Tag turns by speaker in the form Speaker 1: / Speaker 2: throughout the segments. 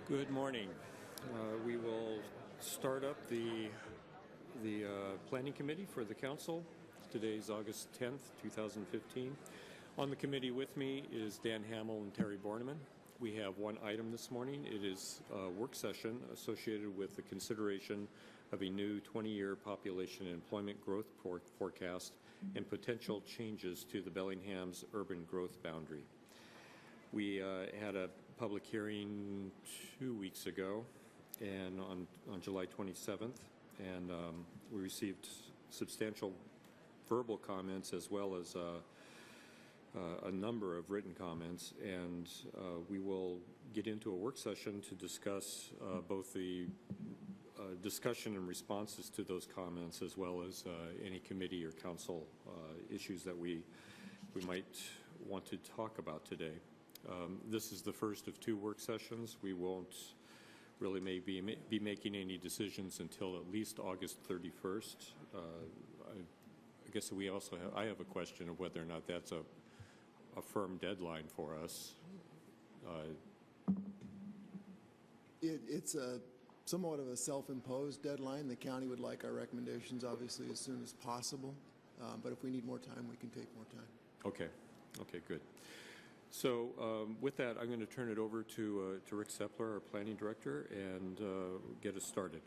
Speaker 1: Good morning. We will start up the Planning Committee for the Council. Today is August 10th, 2015. On the committee with me is Dan Hamill and Terry Borneman. We have one item this morning. It is a work session associated with the consideration of a new 20-year population and employment growth forecast and potential changes to the Bellingham's urban growth boundary. We had a public hearing 2 weeks ago, and on July 27th, and we received substantial verbal comments as well as a number of written comments, and we will get into a work session to discuss both the discussion and responses to those comments, as well as any committee or council issues that we might want to talk about today. This is the first of two work sessions. We won't really maybe be making any decisions until at least August 31st. I guess we also I have a question of whether or not that's a firm deadline for us.
Speaker 2: It's a somewhat of a self-imposed deadline. The county would like our recommendations, obviously, as soon as possible. But if we need more time, we can take more time.
Speaker 1: Okay. Okay, good. So with that, I'm going to turn it over to Rick Sepler, our planning director, and get us started.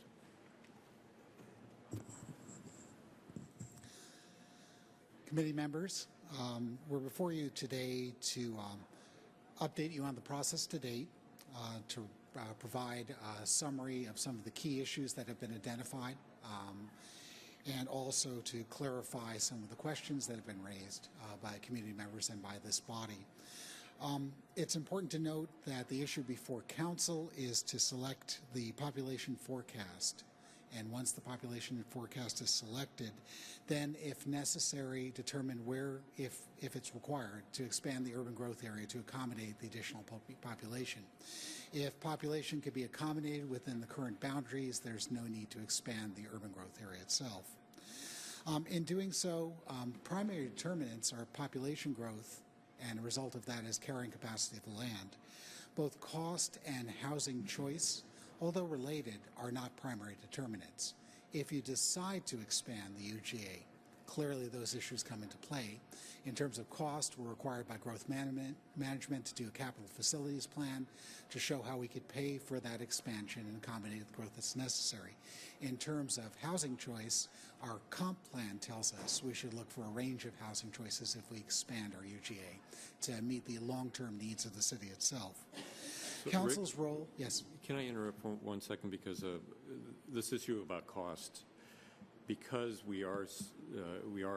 Speaker 3: Committee members, we're before you today to update you on the process to date, to provide a summary of some of the key issues that have been identified, and also to clarify some of the questions that have been raised by community members and by this body. It's important to note that the issue before Council is to select the population forecast. And once the population forecast is selected, then if necessary, determine where, if it's required, to expand the urban growth area to accommodate the additional population. If population could be accommodated within the current boundaries, there's no need to expand the urban growth area itself. In doing so, primary determinants are population growth, and a result of that is carrying capacity of the land. Both cost and housing choice, although related, are not primary determinants. If you decide to expand the UGA, clearly those issues come into play. In terms of cost, we're required by growth management to do a capital facilities plan to show how we could pay for that expansion and accommodate the growth that's necessary. In terms of housing choice, our comp plan tells us we should look for a range of housing choices if we expand our UGA to meet the long-term needs of the city itself.
Speaker 1: So
Speaker 3: Council's
Speaker 1: Rick,
Speaker 3: role, yes.
Speaker 1: Can I interrupt for 1 second, because this issue about cost, because we are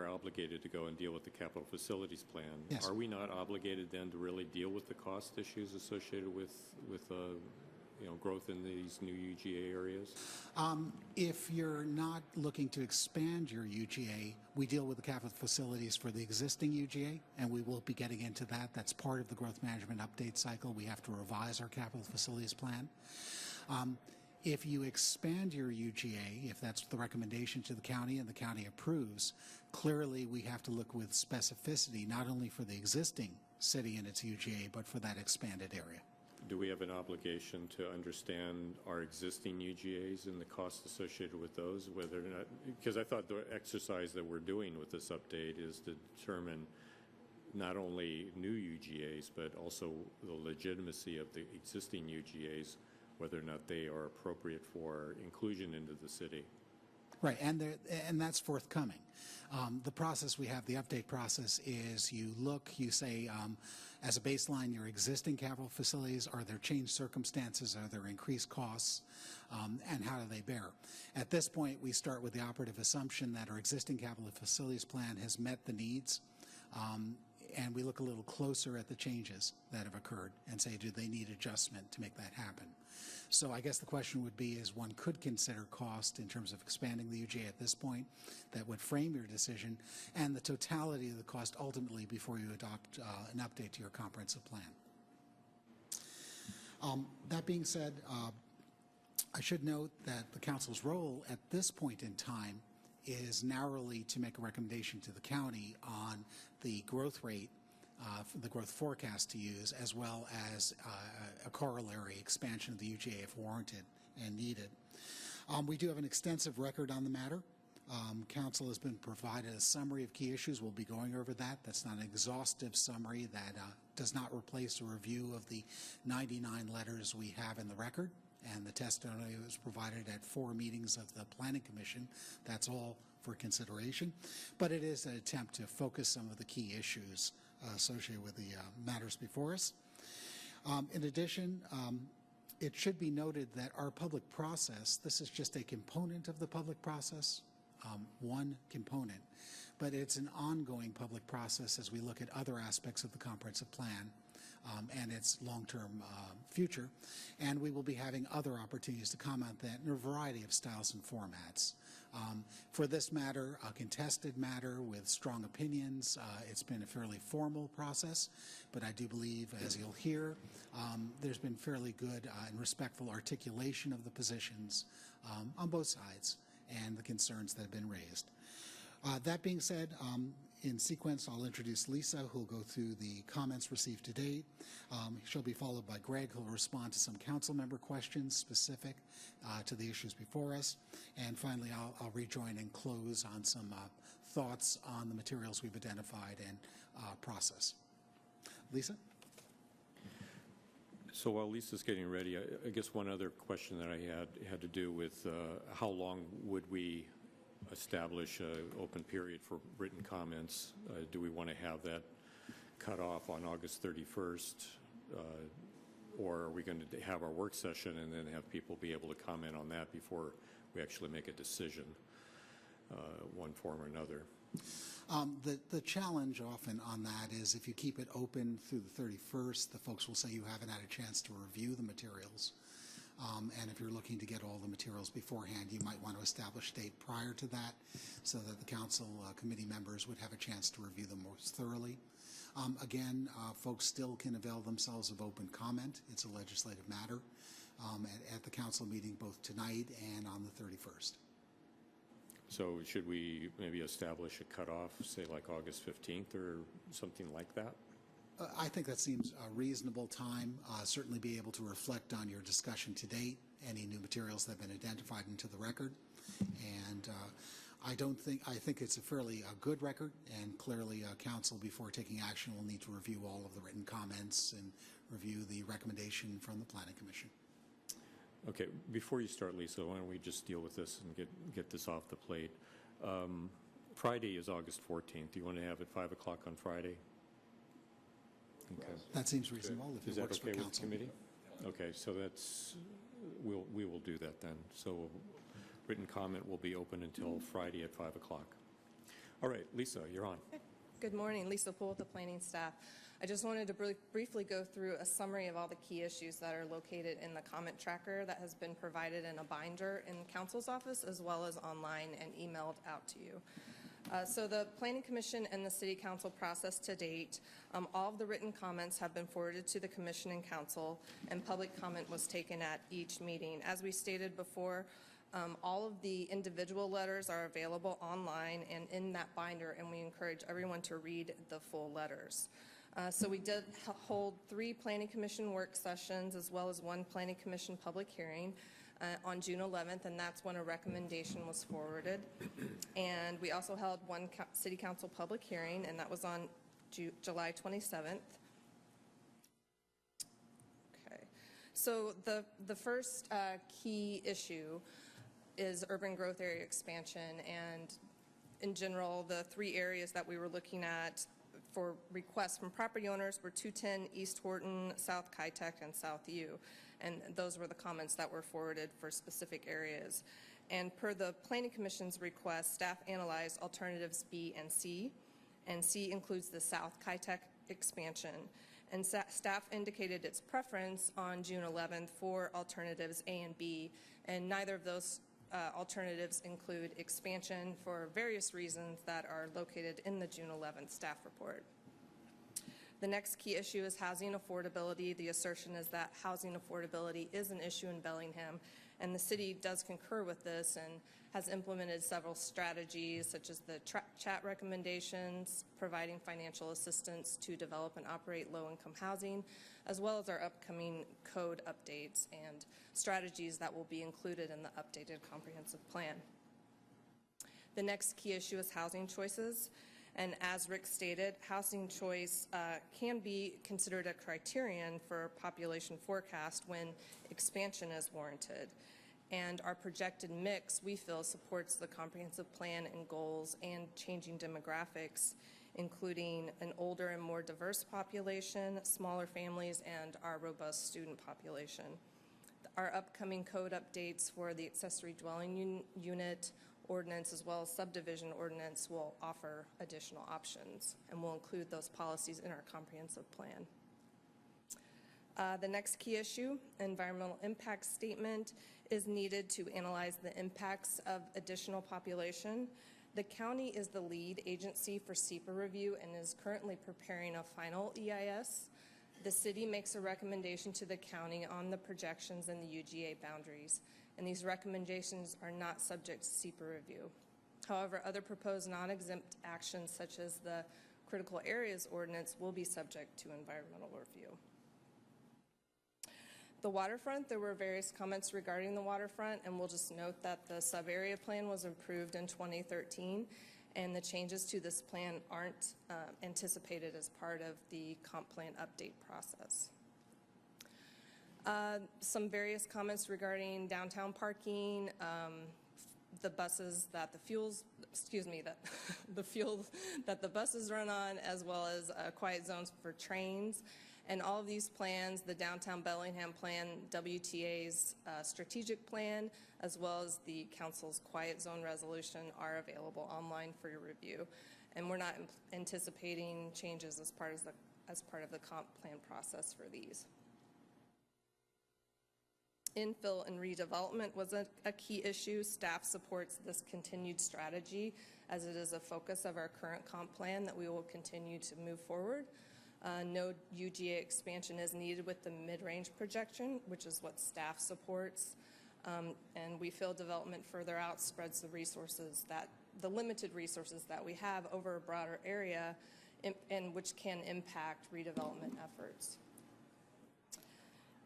Speaker 1: obligated to go and deal with the capital facilities plan.
Speaker 3: Yes.
Speaker 1: Are we not obligated then to really deal with the cost issues associated with growth in these new UGA areas?
Speaker 3: If you're not looking to expand your UGA, we deal with the capital facilities for the existing UGA, and we will be getting into that. That's part of the growth management update cycle. We have to revise our capital facilities plan. If you expand your UGA, if that's the recommendation to the county and the county approves, clearly we have to look with specificity, not only for the existing city and its UGA, but for that expanded area.
Speaker 1: Do we have an obligation to understand our existing UGAs and the costs associated with those, whether or not, because I thought the exercise that we're doing with this update is to determine not only new UGAs, but also the legitimacy of the existing UGAs, whether or not they are appropriate for inclusion into the city.
Speaker 3: Right, and that's forthcoming. The process we have, the update process, is you look, you say, as a baseline, your existing capital facilities, are there changed circumstances, are there increased costs, and how do they bear? At this point, we start with the operative assumption that our existing capital facilities plan has met the needs, and we look a little closer at the changes that have occurred and say, do they need adjustment to make that happen? So I guess the question would be, is one could consider cost in terms of expanding the UGA at this point that would frame your decision, and the totality of the cost ultimately before you adopt an update to your comprehensive plan. That being said, I should note that the council's role at this point in time is narrowly to make a recommendation to the county on the growth rate for the growth forecast to use, as well as a corollary expansion of the UGA if warranted and needed. We do have an extensive record on the matter. Council has been provided a summary of key issues. We'll be going over that. That's not an exhaustive summary. That does not replace a review of the 99 letters we have in the record, and the testimony was provided at 4 meetings of the Planning Commission. That's all for consideration. But it is an attempt to focus some of the key issues associated with the matters before us. In addition, it should be noted that our public process, this is just a component of the public process, one component, but it's an ongoing public process as we look at other aspects of the comprehensive plan and its long-term future. And we will be having other opportunities to comment that in a variety of styles and formats. For this matter, a contested matter with strong opinions, it's been a fairly formal process, but I do believe, as you'll hear, there's been fairly good and respectful articulation of the positions on both sides and the concerns that have been raised. That being said, in sequence, I'll introduce Lisa, who will go through the comments received to date. She'll be followed by Greg, who will respond to some council member questions specific to the issues before us. And finally, I'll rejoin and close on some thoughts on the materials we've identified and process. Lisa?
Speaker 1: So while Lisa's getting ready, I guess one other question that I had to do with how long would we establish an open period for written comments? Do we want to have that cut off on August 31st? Or are we going to have our work session and then have people be able to comment on that before we actually make a decision, one form or another?
Speaker 3: The challenge often on that is if you keep it open through the 31st, the folks will say you haven't had a chance to review the materials. And if you're looking to get all the materials beforehand, you might want to establish a date prior to that so that the council committee members would have a chance to review them most thoroughly. Again, folks still can avail themselves of open comment. It's a legislative matter at the council meeting both tonight and on the 31st.
Speaker 1: So should we maybe establish a cutoff, say like August 15th or something like that?
Speaker 3: I think that seems a reasonable time. Certainly be able to reflect on your discussion to date, any new materials that have been identified into the record. And I think it's a fairly good record, and clearly council, before taking action, will need to review all of the written comments and review the recommendation from the Planning Commission.
Speaker 1: Okay, before you start, Lisa, why don't we just deal with this and get this off the plate? Friday is August 14th. Do you want to have it 5 o'clock on Friday? Okay.
Speaker 3: That seems reasonable if
Speaker 1: Is
Speaker 3: it
Speaker 1: that
Speaker 3: works
Speaker 1: okay
Speaker 3: for
Speaker 1: with the
Speaker 3: council.
Speaker 1: committee? Okay, so we will do that then. So written comment will be open until Friday at 5 o'clock. All right, Lisa, you're on.
Speaker 4: Good morning, Lisa Poole with the planning staff. I just wanted to briefly go through a summary of all the key issues that are located in the comment tracker that has been provided in a binder in council's office as well as online and emailed out to you. So the Planning Commission and the City Council process to date, all of the written comments have been forwarded to the Commission and Council, and public comment was taken at each meeting. As we stated before, all of the individual letters are available online and in that binder, and we encourage everyone to read the full letters. So we did hold 3 Planning Commission work sessions as well as 1 Planning Commission public hearing on June 11th, and that's when a recommendation was forwarded. And we also held 1 City Council public hearing, and that was on July 27th. Okay. So the first key issue is urban growth area expansion, and in general, the 3 areas that we were looking at for requests from property owners were 210 East Horton, South Kitech, and South U. And those were the comments that were forwarded for specific areas. And per the Planning Commission's request, staff analyzed alternatives B and C includes the South Kitech expansion. And staff indicated its preference on June 11th for alternatives A and B, and neither of those alternatives include expansion for various reasons that are located in the June 11th staff report. The next key issue is housing affordability. The assertion is that housing affordability is an issue in Bellingham, And the city does concur with this and has implemented several strategies such as the chat recommendations, providing financial assistance to develop and operate low-income housing, as well as our upcoming code updates and strategies that will be included in the updated comprehensive plan. The next key issue is housing choices. And as Rick stated, housing choice can be considered a criterion for population forecast when expansion is warranted. And our projected mix, we feel, supports the comprehensive plan and goals and changing demographics, including an older and more diverse population, smaller families, and our robust student population. Our upcoming code updates for the accessory dwelling unit ordinance as well as subdivision ordinance will offer additional options, and we'll include those policies in our comprehensive plan. The next key issue, environmental impact statement, is needed to analyze the impacts of additional population. The county is the lead agency for SEPA review and is currently preparing a final EIS. The city makes a recommendation to the county on the projections and the UGA boundaries, and these recommendations are not subject to SEPA review. However, other proposed non-exempt actions such as the critical areas ordinance will be subject to environmental review. The waterfront, there were various comments regarding the waterfront, and we'll just note that the sub-area plan was approved in 2013, and the changes to this plan aren't anticipated as part of the comp plan update process. Some various comments regarding downtown parking, the buses that the fuels, that the fuel that the buses run on, as well as quiet zones for trains. And all of these plans, the Downtown Bellingham Plan, WTA's strategic plan, as well as the council's quiet zone resolution are available online for your review. And we're not anticipating changes as part of the comp plan process for these. Infill and redevelopment was a key issue. Staff supports this continued strategy as it is a focus of our current comp plan that we will continue to move forward. No UGA expansion is needed with the mid-range projection, which is what staff supports. And we feel development further out spreads the limited resources that we have over a broader area and which can impact redevelopment efforts.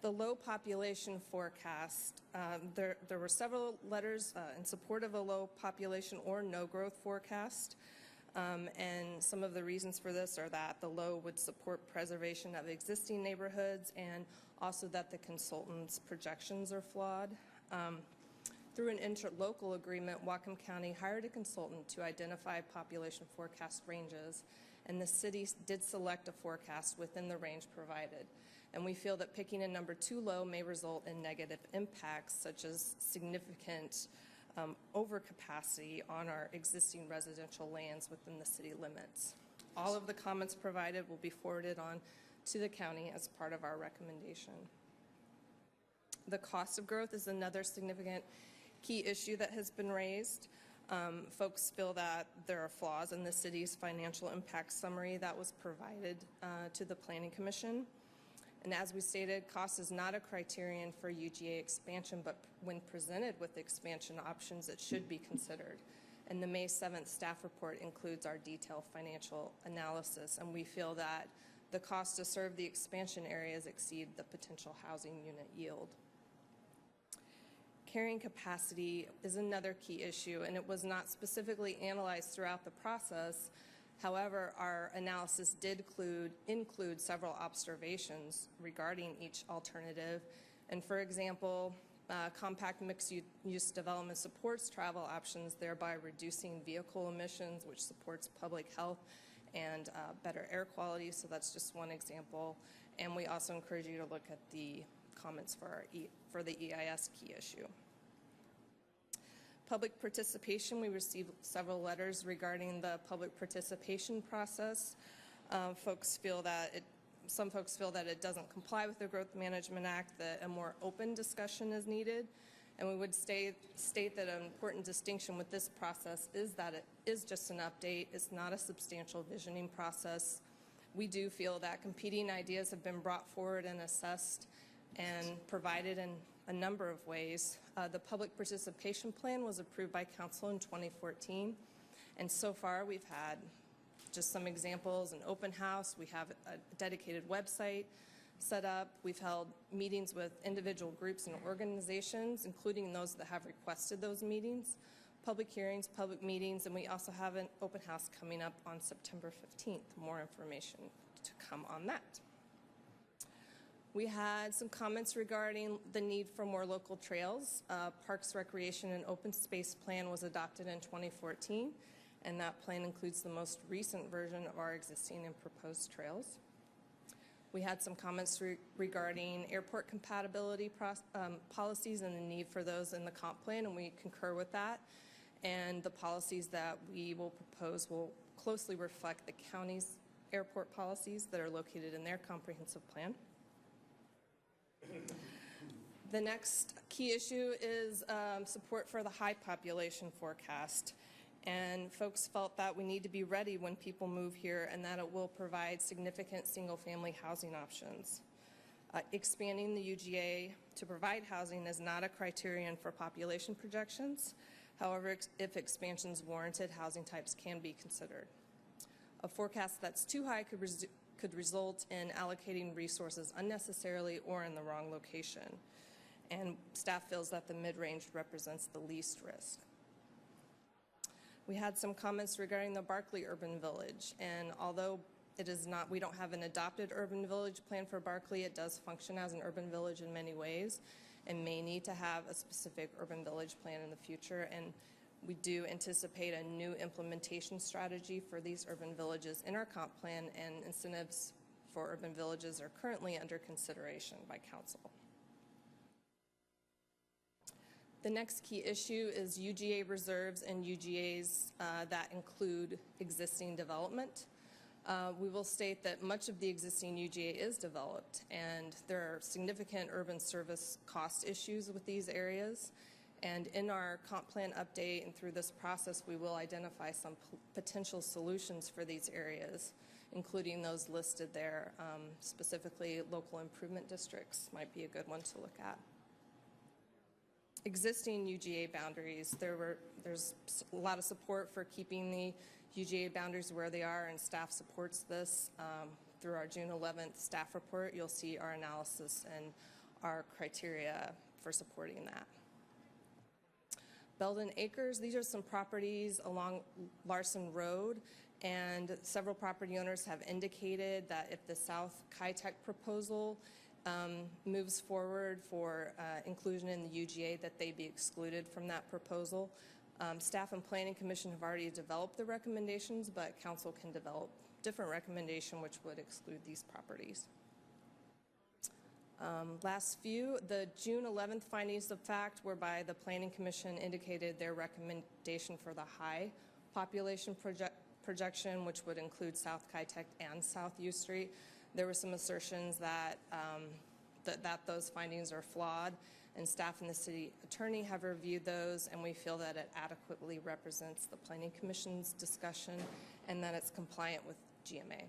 Speaker 4: The low population forecast, there were several letters in support of a low population or no growth forecast. And some of the reasons for this are that the low would support preservation of existing neighborhoods and also that the consultant's projections are flawed. Through an interlocal agreement, Whatcom County hired a consultant to identify population forecast ranges, and the city did select a forecast within the range provided. And we feel that picking a number too low may result in negative impacts, such as significant overcapacity on our existing residential lands within the city limits. All of the comments provided will be forwarded on to the county as part of our recommendation. The cost of growth is another significant key issue that has been raised. Folks feel that there are flaws in the city's financial impact summary that was provided to the Planning Commission. And as we stated, cost is not a criterion for UGA expansion, but when presented with expansion options, it should be considered. And the May 7th staff report includes our detailed financial analysis, and we feel that the cost to serve the expansion areas exceed the potential housing unit yield. Carrying capacity is another key issue, and it was not specifically analyzed throughout the process. However, our analysis did include several observations regarding each alternative. And for example, compact mixed-use development supports travel options, thereby reducing vehicle emissions, which supports public health and better air quality. So that's just one example. And we also encourage you to look at the comments for the EIS key issue. Public participation, we received several letters regarding the public participation process. Some folks feel that it doesn't comply with the Growth Management Act, that a more open discussion is needed. And we would state that an important distinction with this process is that it is just an update. It's not a substantial visioning process. We do feel that competing ideas have been brought forward and assessed, and provided in a number of ways. The public participation plan was approved by council in 2014, and so far we've had just some examples: an open house, we have a dedicated website set up, we've held meetings with individual groups and organizations, including those that have requested those meetings, public hearings, public meetings, and we also have an open house coming up on September 15th. More information to come on that. We had some comments regarding the need for more local trails. Parks, Recreation, and Open Space Plan was adopted in 2014, and that plan includes the most recent version of our existing and proposed trails. We had some comments regarding airport compatibility policies and the need for those in the comp plan, and we concur with that. And the policies that we will propose will closely reflect the county's airport policies that are located in their comprehensive plan. The next key issue is support for the high population forecast. And folks felt that we need to be ready when people move here and that it will provide significant single-family housing options. Expanding the UGA to provide housing is not a criterion for population projections. However, if expansion is warranted, housing types can be considered. A forecast that's too high could result in allocating resources unnecessarily or in the wrong location. And staff feels that the mid-range represents the least risk. We had some comments regarding the Barkley Urban Village, and although we don't have an adopted urban village plan for Barkley, it does function as an urban village in many ways and may need to have a specific urban village plan in the future. And we do anticipate a new implementation strategy for these urban villages in our comp plan, and incentives for urban villages are currently under consideration by council. The next key issue is UGA reserves and UGAs that include existing development. We will state that much of the existing UGA is developed, and there are significant urban service cost issues with these areas. And in our comp plan update and through this process, we will identify some potential solutions for these areas, including those listed there. Specifically, local improvement districts might be a good one to look at. Existing UGA boundaries, there's a lot of support for keeping the UGA boundaries where they are, and staff supports this. Through our June 11th staff report, you'll see our analysis and our criteria for supporting that. Belden Acres, these are some properties along Larson Road, and several property owners have indicated that if the South Kitech proposal moves forward for inclusion in the UGA, that they be excluded from that proposal. Staff and Planning Commission have already developed the recommendations, but council can develop different recommendation which would exclude these properties. Last few, the June 11th findings of fact, whereby the Planning Commission indicated their recommendation for the high population projection, which would include South Kitech and South U Street. There were some assertions that those findings are flawed, and staff and the city attorney have reviewed those, and we feel that it adequately represents the Planning Commission's discussion and that it's compliant with GMA.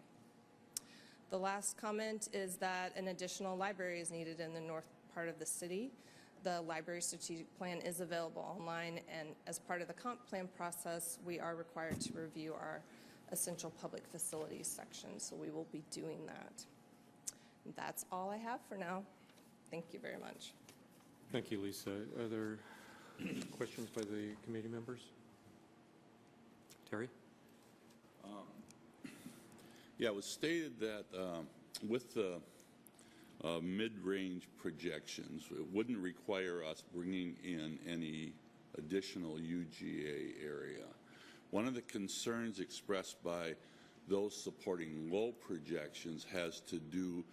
Speaker 4: The last comment is that an additional library is needed in the north part of the city. The library strategic plan is available online, and as part of the comp plan process, we are required to review our essential public facilities section, so we will be doing that. That's all I have for now. Thank you very much.
Speaker 1: Thank you, Lisa. Are there questions by the committee members? Terry?
Speaker 5: Yeah, it was stated that with the mid-range projections, it wouldn't require us bringing in any additional UGA area. One of the concerns expressed by those supporting low projections has to do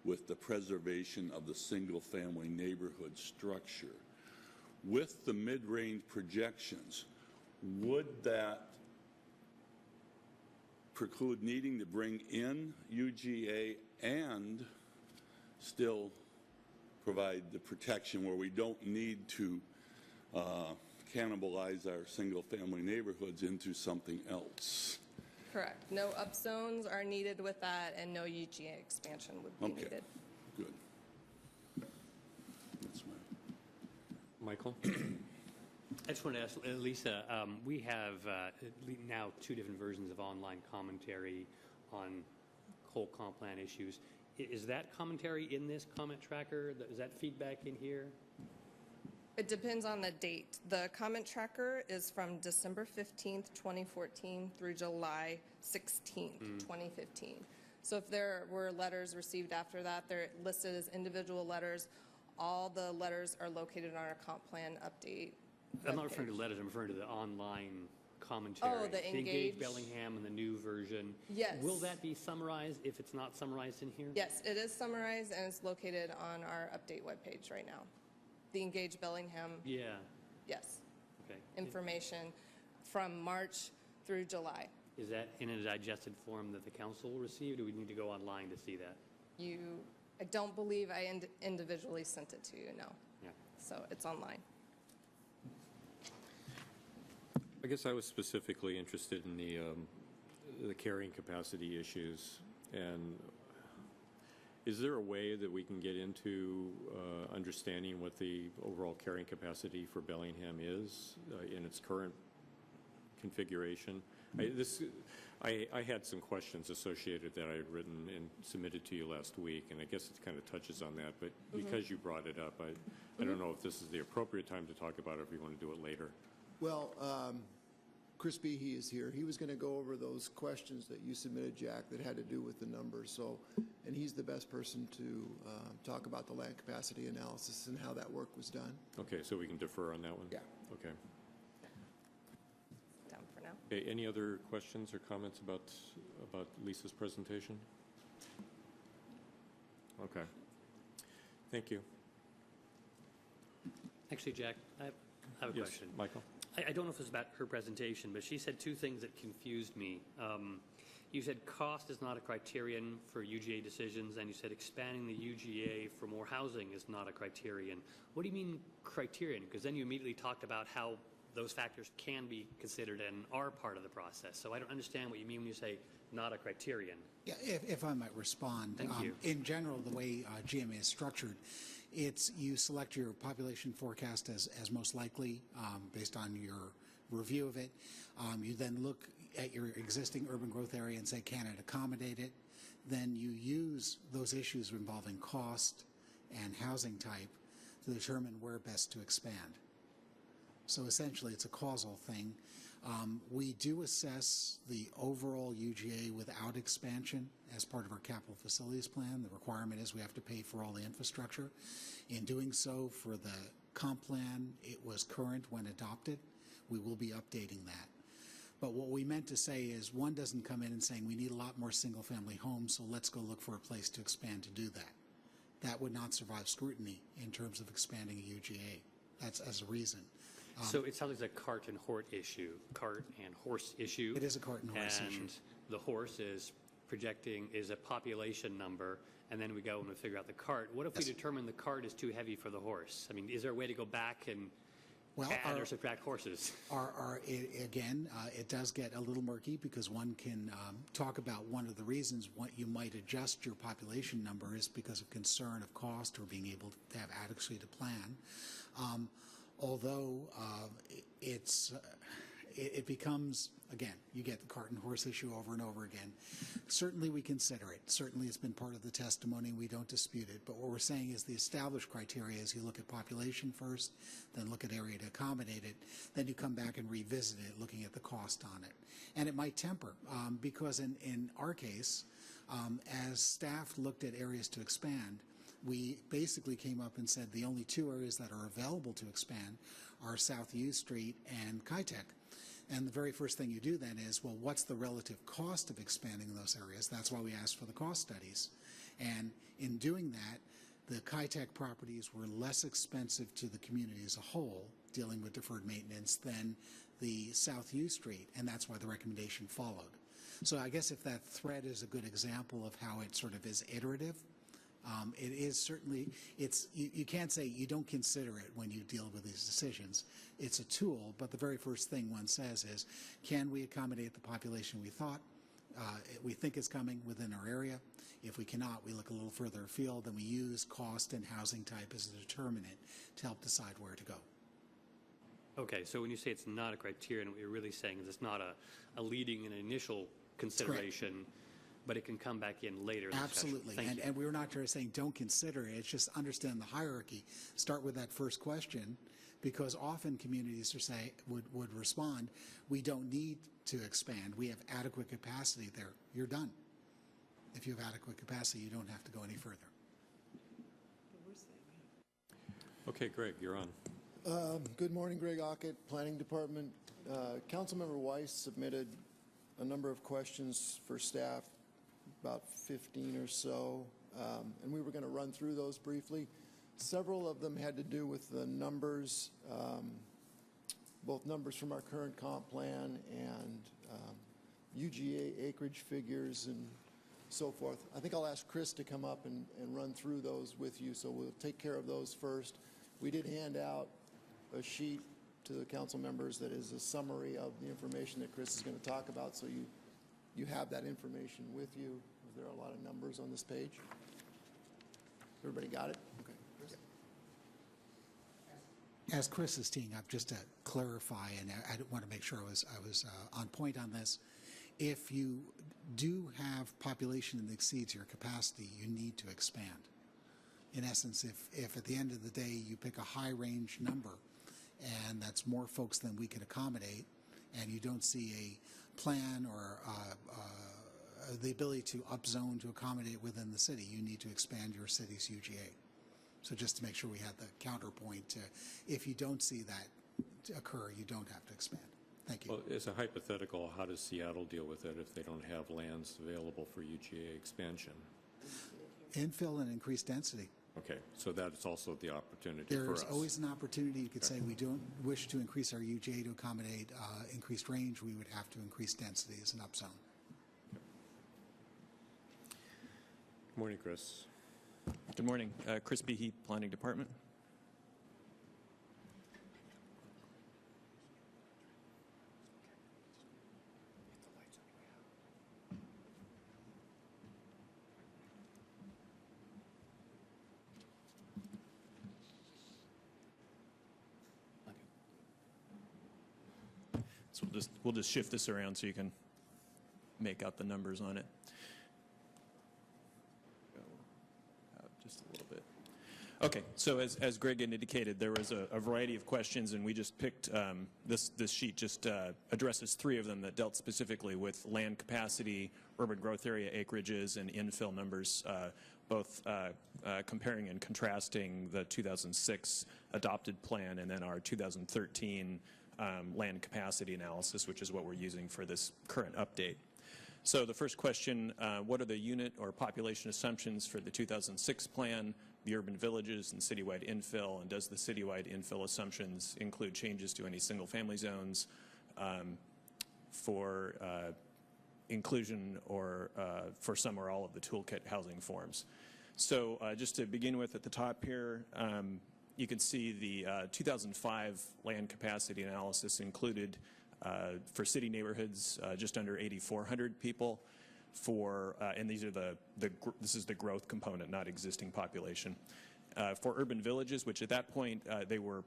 Speaker 5: with the preservation of the single-family neighborhood structure. With the mid-range projections, would that preclude needing to bring in UGA and still provide the protection where we don't need to cannibalize our single-family neighborhoods into something else?
Speaker 4: Correct. No upzones are needed with that, and no UGA expansion would be needed.
Speaker 5: Good.
Speaker 1: Michael?
Speaker 6: I just want to ask Lisa, we have now 2 different versions of online commentary on whole comp plan issues. Is that commentary in this comment tracker? Is that feedback in here?
Speaker 4: It depends on the date. The comment tracker is from December 15th, 2014 through July 16th, 2015. So if there were letters received after that, they're listed as individual letters. All the letters are located on our comp plan update.
Speaker 6: I'm not
Speaker 4: webpage.
Speaker 6: referring to letters, I'm referring to the online commentary.
Speaker 4: Oh, the Engage.
Speaker 6: Bellingham and the new version.
Speaker 4: Yes.
Speaker 6: Will that be summarized if it's not summarized in here?
Speaker 4: Yes, it is summarized and it's located on our update webpage right now. The Engage Bellingham,
Speaker 6: Yeah.
Speaker 4: yes,
Speaker 6: Okay.
Speaker 4: information from March through July.
Speaker 6: Is that in a digested form that the council will receive? Do we need to go online to see that?
Speaker 4: I don't believe I individually sent it to you, no.
Speaker 6: Yeah.
Speaker 4: So it's online.
Speaker 1: I guess I was specifically interested in the carrying capacity issues. And is there a way that we can get into understanding what the overall carrying capacity for Bellingham is in its current configuration? I had some questions associated that I had written and submitted to you last week, and I guess it kind of touches on that. But because you brought it up, I don't know if this is the appropriate time to talk about it, or if you want to do it later.
Speaker 2: Well, Chris Behe is here. He was going to go over those questions that you submitted, Jack, that had to do with the numbers. So, and he's the best person to talk about the land capacity analysis and how that work was done.
Speaker 1: Okay, so we can defer on that one?
Speaker 2: Yeah.
Speaker 1: Okay.
Speaker 4: Down for now.
Speaker 1: Okay, any other questions or comments about Lisa's presentation? Okay. Thank you.
Speaker 6: Actually, Jack, I have a
Speaker 1: Yes,
Speaker 6: question.
Speaker 1: Michael?
Speaker 6: I don't know if it's about her presentation, but she said 2 things that confused me. You said cost is not a criterion for UGA decisions, and you said expanding the UGA for more housing is not a criterion. What do you mean criterion? Because then you immediately talked about how those factors can be considered and are part of the process. So I don't understand what you mean when you say not a criterion.
Speaker 3: Yeah, if I might respond.
Speaker 6: Thank you.
Speaker 3: In general, the way GMA is structured, it's you select your population forecast as most likely based on your review of it. You then look at your existing urban growth area and say, can it accommodate it? Then you use those issues involving cost and housing type to determine where best to expand. So essentially, it's a causal thing. We do assess the overall UGA without expansion as part of our capital facilities plan. The requirement is we have to pay for all the infrastructure. In doing so, for the comp plan, it was current when adopted. We will be updating that. But what we meant to say is one doesn't come in and saying we need a lot more single-family homes, so let's go look for a place to expand to do that. That would not survive scrutiny in terms of expanding a UGA. That's as a reason.
Speaker 6: So it sounds like a cart and horse issue.
Speaker 3: It is a cart and horse issue.
Speaker 6: And the horse is projecting is a population number, and then we go and we figure out the cart. What if we determine the cart is too heavy for the horse? I mean, is there a way to go back and add or subtract horses?
Speaker 3: It does get a little murky because one can talk about one of the reasons what you might adjust your population number is because of concern of cost or being able to have adequacy to plan. Although it becomes, again, you get the cart and horse issue over and over again. Certainly we consider it. Certainly it's been part of the testimony. We don't dispute it. But what we're saying is the established criteria is you look at population first, then look at area to accommodate it, then you come back and revisit it, looking at the cost on it. And it might temper because in our case, as staff looked at areas to expand, we basically came up and said the only 2 areas that are available to expand are South U Street and Kitech. And the very first thing you do then is, well, what's the relative cost of expanding those areas? That's why we asked for the cost studies. And in doing that, the Kitech properties were less expensive to the community as a whole, dealing with deferred maintenance, than the South U Street, and that's why the recommendation followed. So I guess if that thread is a good example of how it sort of is iterative, it is certainly, you can't say you don't consider it when you deal with these decisions. It's a tool, but the very first thing one says is, can we accommodate the population we think is coming within our area? If we cannot, we look a little further afield and we use cost and housing type as a determinant to help decide where to go.
Speaker 6: Okay, so when you say it's not a criterion, what you're really saying is it's not a leading and initial consideration, but it can come back in later. In the discussion.
Speaker 3: Absolutely.
Speaker 6: Thank you.
Speaker 3: And we're not just saying don't consider it. It's just understand the hierarchy. Start with that first question, because often communities are say, would respond, we don't need to expand. We have adequate capacity there. You're done. If you have adequate capacity, you don't have to go any further.
Speaker 1: Okay, Greg, you're on.
Speaker 2: Good morning, Greg Ockett, Planning Department. Councilmember Weiss submitted a number of questions for staff, about 15 or so, and we were going to run through those briefly. Several of them had to do with the numbers, both numbers from our current comp plan and UGA acreage figures and so forth. I think I'll ask Chris to come up and run through those with you, so we'll take care of those first. We did hand out a sheet to the council members that is a summary of the information that Chris is going to talk about, so you have that information with you. There are a lot of numbers on this page. Everybody got it? Okay. Chris?
Speaker 3: As Chris is teeing up, just to clarify, and I want to make sure I was on point on this, if you do have population that exceeds your capacity, you need to expand. In essence, if at the end of the day you pick a high range number and that's more folks than we can accommodate, and you don't see a plan or the ability to upzone to accommodate within the city, you need to expand your city's UGA. So just to make sure we have the counterpoint to, if you don't see that occur, you don't have to expand. Thank you.
Speaker 1: Well, as a hypothetical, how does Seattle deal with it if they don't have lands available for UGA expansion?
Speaker 3: Infill and increased density.
Speaker 1: Okay, so that's also the opportunity for
Speaker 3: There's
Speaker 1: us.
Speaker 3: always an opportunity. You could say we don't wish to increase our UGA to accommodate increased range. We would have to increase density as an upzone.
Speaker 1: Good morning, Chris.
Speaker 7: Good morning. Chris Behe, Planning Department. So we'll just shift this around so you can make out the numbers on it. Just a little bit. Okay, so as Greg indicated, there was a variety of questions, and we just picked this sheet just addresses 3 of them that dealt specifically with land capacity, urban growth area acreages, and infill numbers, both comparing and contrasting the 2006 adopted plan and then our 2013 land capacity analysis, which is what we're using for this current update. So the first question, what are the unit or population assumptions for the 2006 plan, the urban villages and citywide infill, and does the citywide infill assumptions include changes to any single-family zones for inclusion or for some or all of the toolkit housing forms? So just to begin with at the top here, you can see the 2005 land capacity analysis included for city neighborhoods just under 8,400 people. For and these are this is the growth component, not existing population. For urban villages, which at that point they were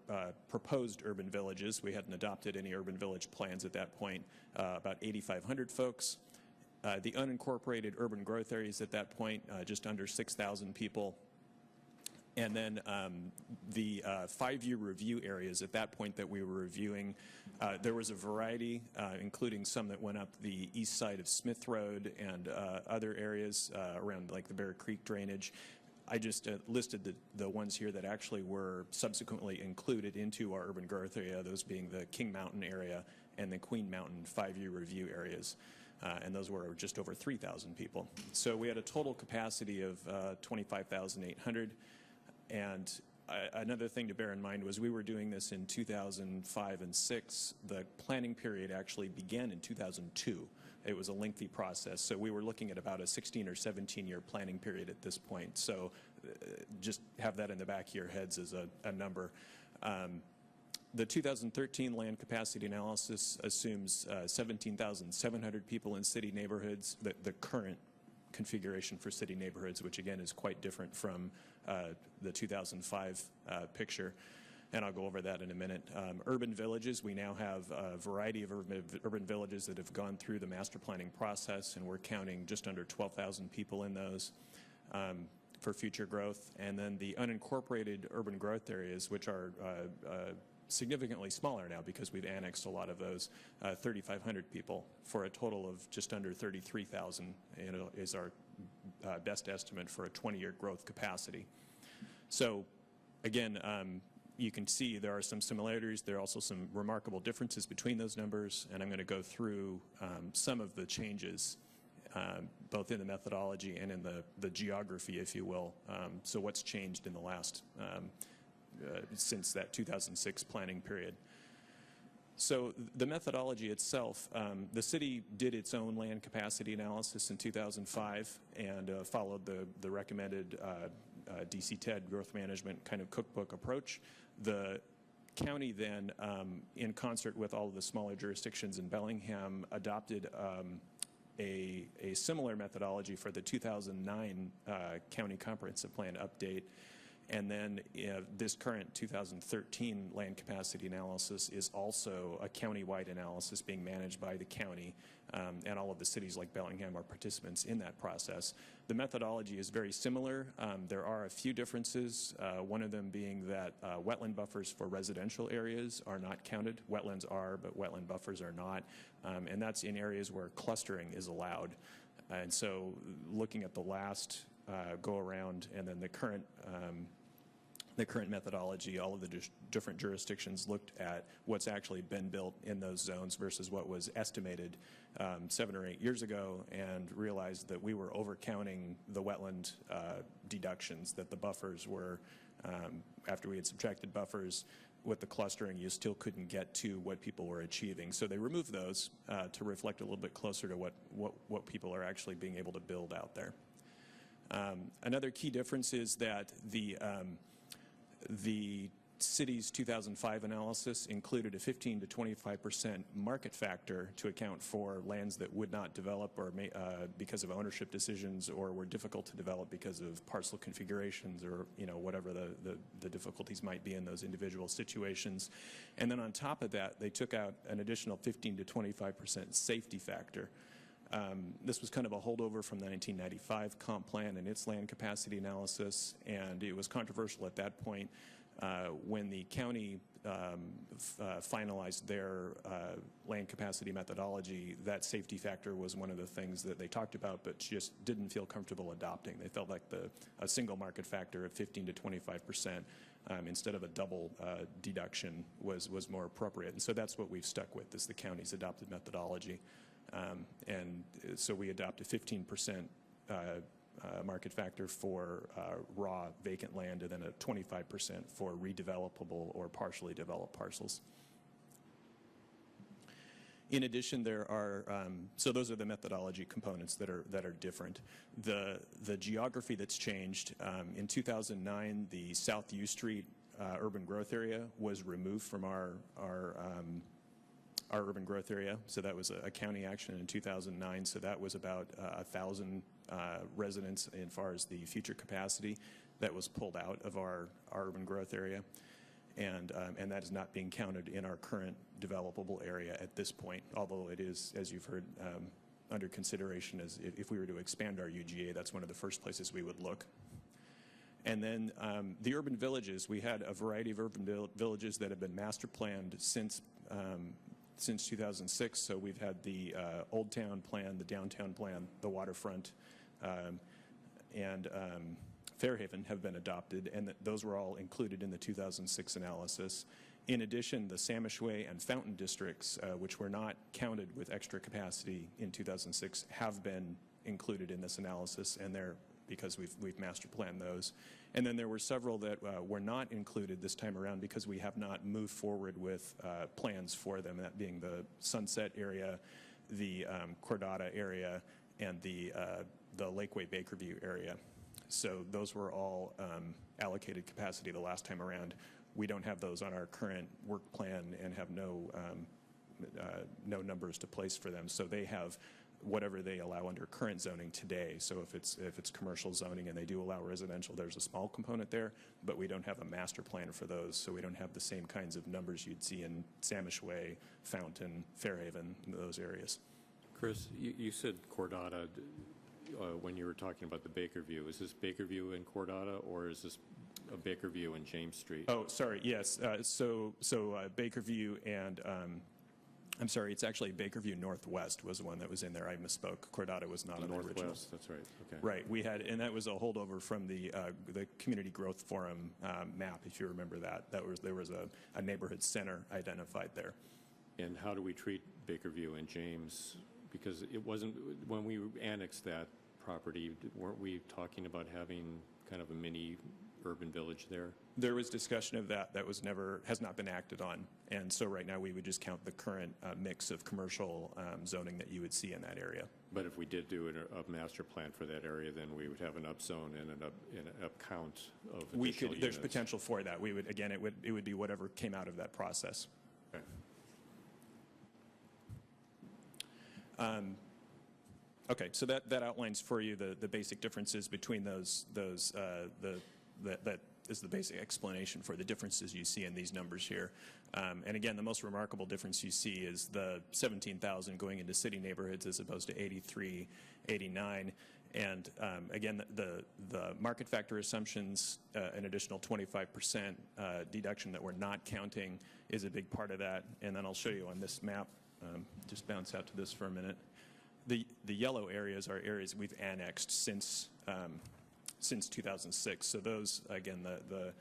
Speaker 7: proposed urban villages, we hadn't adopted any urban village plans at that point. About 8,500 folks. The unincorporated urban growth areas at that point, just under 6,000 people. And then the 5-year review areas at that point that we were reviewing, there was a variety, including some that went up the east side of Smith Road and other areas around like the Bear Creek drainage. I just listed the ones here that actually were subsequently included into our urban growth area, those being the King Mountain area and the Queen Mountain 5-year review areas. And those were just over 3,000 people. So we had a total capacity of 25,800. And another thing to bear in mind was we were doing this in 2005 and 6. The planning period actually began in 2002. It was a lengthy process. So we were looking at about a 16 or 17-year planning period at this point. So just have that in the back of your heads as a number. The 2013 land capacity analysis assumes 17,700 people in city neighborhoods, the current configuration for city neighborhoods, which again is quite different from the 2005 picture. and I'll go over that in a minute. Urban villages, we now have a variety of urban villages that have gone through the master planning process, and we're counting just under 12,000 people in those for future growth. And then the unincorporated urban growth areas, which are significantly smaller now because we've annexed a lot of those, 3,500 people, for a total of just under 33,000 is our best estimate for a 20-year growth capacity. So again, you can see there are some similarities. There are also some remarkable differences between those numbers, and I'm going to go through some of the changes both in the methodology and in the geography, if you will. So what's changed in the last since that 2006 planning period. So the methodology itself, the city did its own land capacity analysis in 2005 and followed the recommended DC-TED growth management kind of cookbook approach. The county then, in concert with all of the smaller jurisdictions in Bellingham, adopted a similar methodology for the 2009 County Comprehensive Plan update. And then this current 2013 land capacity analysis is also a county-wide analysis being managed by the county, and all of the cities like Bellingham are participants in that process. The methodology is very similar. There are a few differences, one of them being that wetland buffers for residential areas are not counted. Wetlands are, but wetland buffers are not, and that's in areas where clustering is allowed. And so looking at the last go-around and then the current methodology, all of the different jurisdictions looked at what's actually been built in those zones versus what was estimated 7 or 8 years ago, and realized that we were overcounting the wetland deductions, that the buffers were, after we had subtracted buffers, with the clustering, you still couldn't get to what people were achieving. So they removed those to reflect a little bit closer to what people are actually being able to build out there. Another key difference is that the city's 2005 analysis included a 15 to 25% market factor to account for lands that would not develop or because of ownership decisions, or were difficult to develop because of parcel configurations, or whatever the difficulties might be in those individual situations. And then on top of that, they took out an additional 15 to 25% safety factor. This was kind of a holdover from the 1995 comp plan and its land capacity analysis, and it was controversial at that point. When the county finalized their land capacity methodology, that safety factor was one of the things that they talked about but just didn't feel comfortable adopting. They felt like a single market factor of 15 to 25% instead of a double deduction was more appropriate. And so that's what we've stuck with, is the county's adopted methodology. And so we adopt a 15% market factor for raw vacant land, and then a 25% for redevelopable or partially developed parcels. In addition, there are so those are the methodology components that are different. The geography that's changed in 2009, the South U Street urban growth area was removed from our urban growth area. So that was a county action in 2009. So that was about 1,000 residents as far as the future capacity that was pulled out of our urban growth area. And that is not being counted in our current developable area at this point, although it is, as you've heard, under consideration as if we were to expand our UGA, that's one of the first places we would look. And then the urban villages, we had a variety of urban villages that have been master planned since 2006. So we've had the Old Town Plan, the Downtown Plan, the Waterfront, and Fairhaven have been adopted, and those were all included in the 2006 analysis. In addition, the Samishway and Fountain districts, which were not counted with extra capacity in 2006, have been included in this analysis, and they're because we've master planned those. And then there were several that were not included this time around because we have not moved forward with plans for them, that being the Sunset area, the Cordata area, and the Lakeway Bakerview area. So those were all allocated capacity the last time around. We don't have those on our current work plan and have no numbers to place for them. So they have whatever they allow under current zoning today. So if it's commercial zoning and they do allow residential, there's a small component there, but we don't have a master plan for those, so we don't have the same kinds of numbers you'd see in Samish Way, Fountain, Fairhaven, those areas.
Speaker 1: Chris, you said Cordata when you were talking about the Bakerview. Is this Bakerview in Cordata, or is this a Bakerview in James Street?
Speaker 7: Oh, sorry, yes. So Bakerview and, I'm sorry, it's actually Bakerview Northwest was the one that was in there. I misspoke. Cordata was not on the original.
Speaker 1: Northwest, that's right, okay.
Speaker 7: Right, we had, and that was a holdover from the Community Growth Forum map, if you remember that. There was a neighborhood center identified there.
Speaker 1: And how do we treat Bakerview and James? Because it wasn't, when we annexed that property, weren't we talking about having kind of a mini urban village there?
Speaker 7: There was discussion of that has not been acted on. And so right now we would just count the current mix of commercial zoning that you would see in that area.
Speaker 1: But if we did do a master plan for that area, then we would have an upzone and an up count of additional units.
Speaker 7: There's potential for that. We would, again, it would be whatever came out of that process.
Speaker 1: Okay.
Speaker 7: Okay, so that outlines for you the basic differences between those that is the basic explanation for the differences you see in these numbers here. And again, the most remarkable difference you see is the 17,000 going into city neighborhoods as opposed to 83, 89. And again, the market factor assumptions, an additional 25% deduction that we're not counting is a big part of that. And then I'll show you on this map, just bounce out to this for a minute. The yellow areas are areas we've annexed since 2006. So those, again, the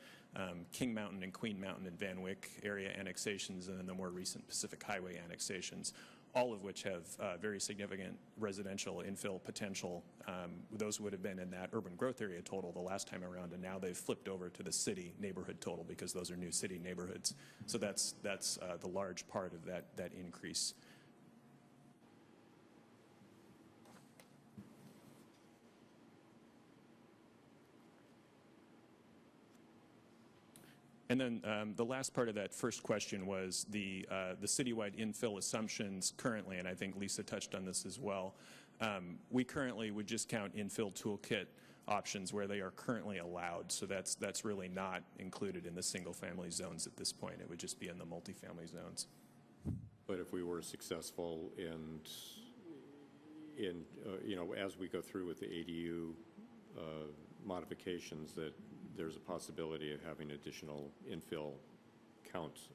Speaker 7: King Mountain and Queen Mountain and Van Wyck area annexations, and then the more recent Pacific Highway annexations, all of which have very significant residential infill potential. Those would have been in that urban growth area total the last time around, and now they've flipped over to the city neighborhood total because those are new city neighborhoods. So that's the large part of that increase. And then the last part of that first question was the citywide infill assumptions currently, and I think Lisa touched on this as well. We currently would just count infill toolkit options where they are currently allowed, so that's really not included in the single-family zones at this point. It would just be in the multifamily zones.
Speaker 1: But if we were successful in as we go through with the ADU modifications, that there's a possibility of having additional infill counts.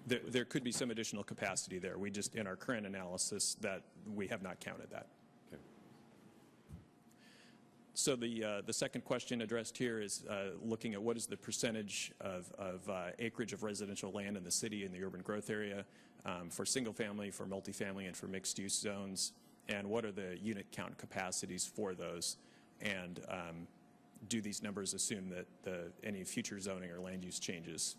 Speaker 7: There could be some additional capacity there. We just, in our current analysis, that we have not counted that.
Speaker 1: Okay.
Speaker 7: So the second question addressed here is looking at what is the percentage of acreage of residential land in the city in the urban growth area for single family, for multifamily, and for mixed use zones, and what are the unit count capacities for those, and do these numbers assume that any future zoning or land use changes,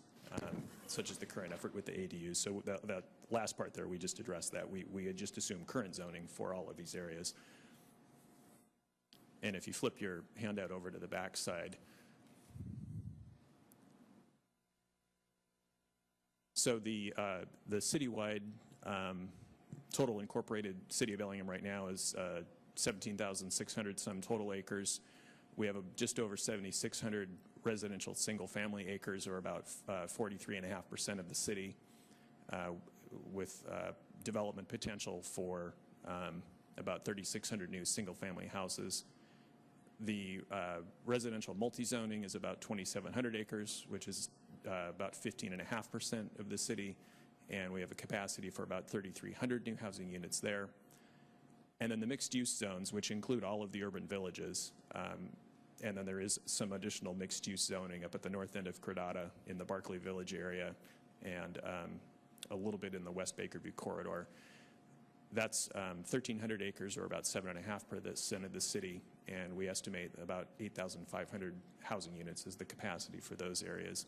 Speaker 7: such as the current effort with the ADUs? So that last part there, we just addressed that. We had just assumed current zoning for all of these areas. And if you flip your handout over to the back side, so the citywide total incorporated city of Bellingham right now is 17,600 some total acres. We have just over 7,600 residential single-family acres, or about 43.5% of the city, with development potential for about 3,600 new single-family houses. The residential multi-zoning is about 2,700 acres, which is about 15.5% of the city, and we have a capacity for about 3,300 new housing units there. And then the mixed-use zones, which include all of the urban villages, and then there is some additional mixed-use zoning up at the north end of Cordata in the Barclay Village area, and a little bit in the West Bakerview corridor. That's 1,300 acres, or about 7.5% of the city, and we estimate about 8,500 housing units is the capacity for those areas.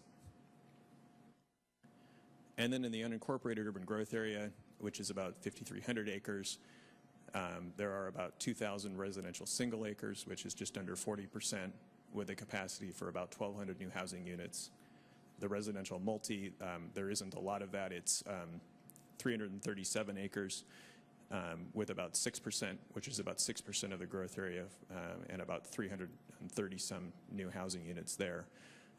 Speaker 7: And then in the unincorporated urban growth area, which is about 5,300 acres, there are about 2,000 residential single acres, which is just under 40%, with a capacity for about 1,200 new housing units. The residential multi, there isn't a lot of that. It's 337 acres, with about 6%, which is about 6% of the growth area, and about 330 some new housing units there.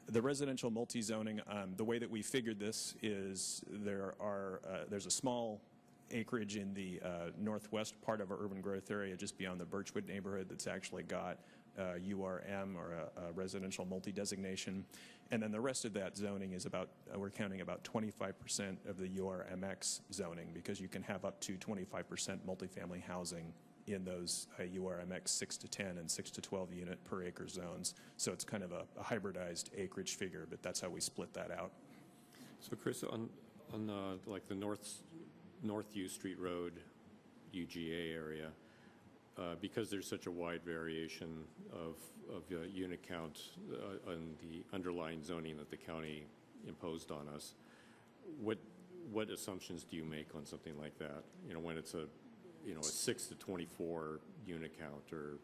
Speaker 7: The residential multi-zoning, the way that we figured this is there's a small acreage in the northwest part of our urban growth area, just beyond the Birchwood neighborhood, that's actually got URM, or a residential multi-designation. And then the rest of that zoning is about, we're counting about 25% of the URMX zoning, because you can have up to 25% multifamily housing in those URMX 6 to 10 and 6 to 12 unit per acre zones. So it's kind of a hybridized acreage figure, but that's how we split that out.
Speaker 1: So Chris, on like the North U Street Road UGA area, because there's such a wide variation of unit count on the underlying zoning that the county imposed on us, what assumptions do you make on something like that? You know, when it's a 6 to 24 unit count or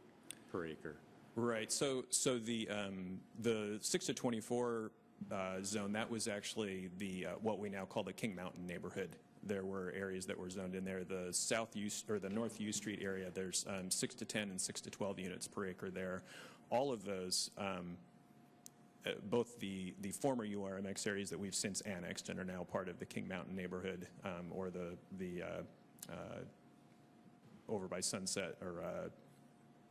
Speaker 1: per acre.
Speaker 7: Right. So the 6 to 24 zone, that was actually the what we now call the King Mountain neighborhood. There were areas that were zoned in there. The the North U Street area, there's 6 to 10 and 6 to 12 units per acre there. All of those, both the former URMX areas that we've since annexed and are now part of the King Mountain neighborhood, or the over by Sunset, or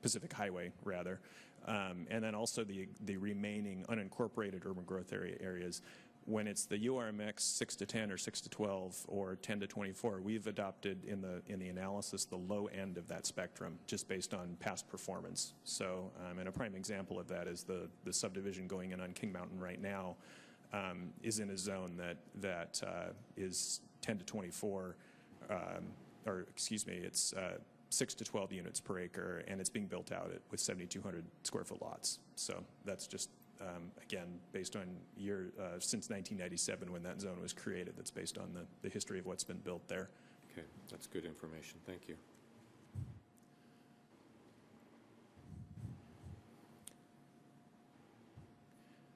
Speaker 7: Pacific Highway, rather. And then also the remaining unincorporated urban growth areas. When it's the URMX 6 to 10 or 6 to 12 or 10 to 24, we've adopted in the analysis the low end of that spectrum, just based on past performance. So, and a prime example of that is the subdivision going in on King Mountain right now is in a zone that is 10 to 24, or excuse me, it's 6 to 12 units per acre, and it's being built out with 7,200 square foot lots. So that's just, again, based on since 1997 when that zone was created. That's based on the history of what's been built there.
Speaker 1: Okay, that's good information. Thank you.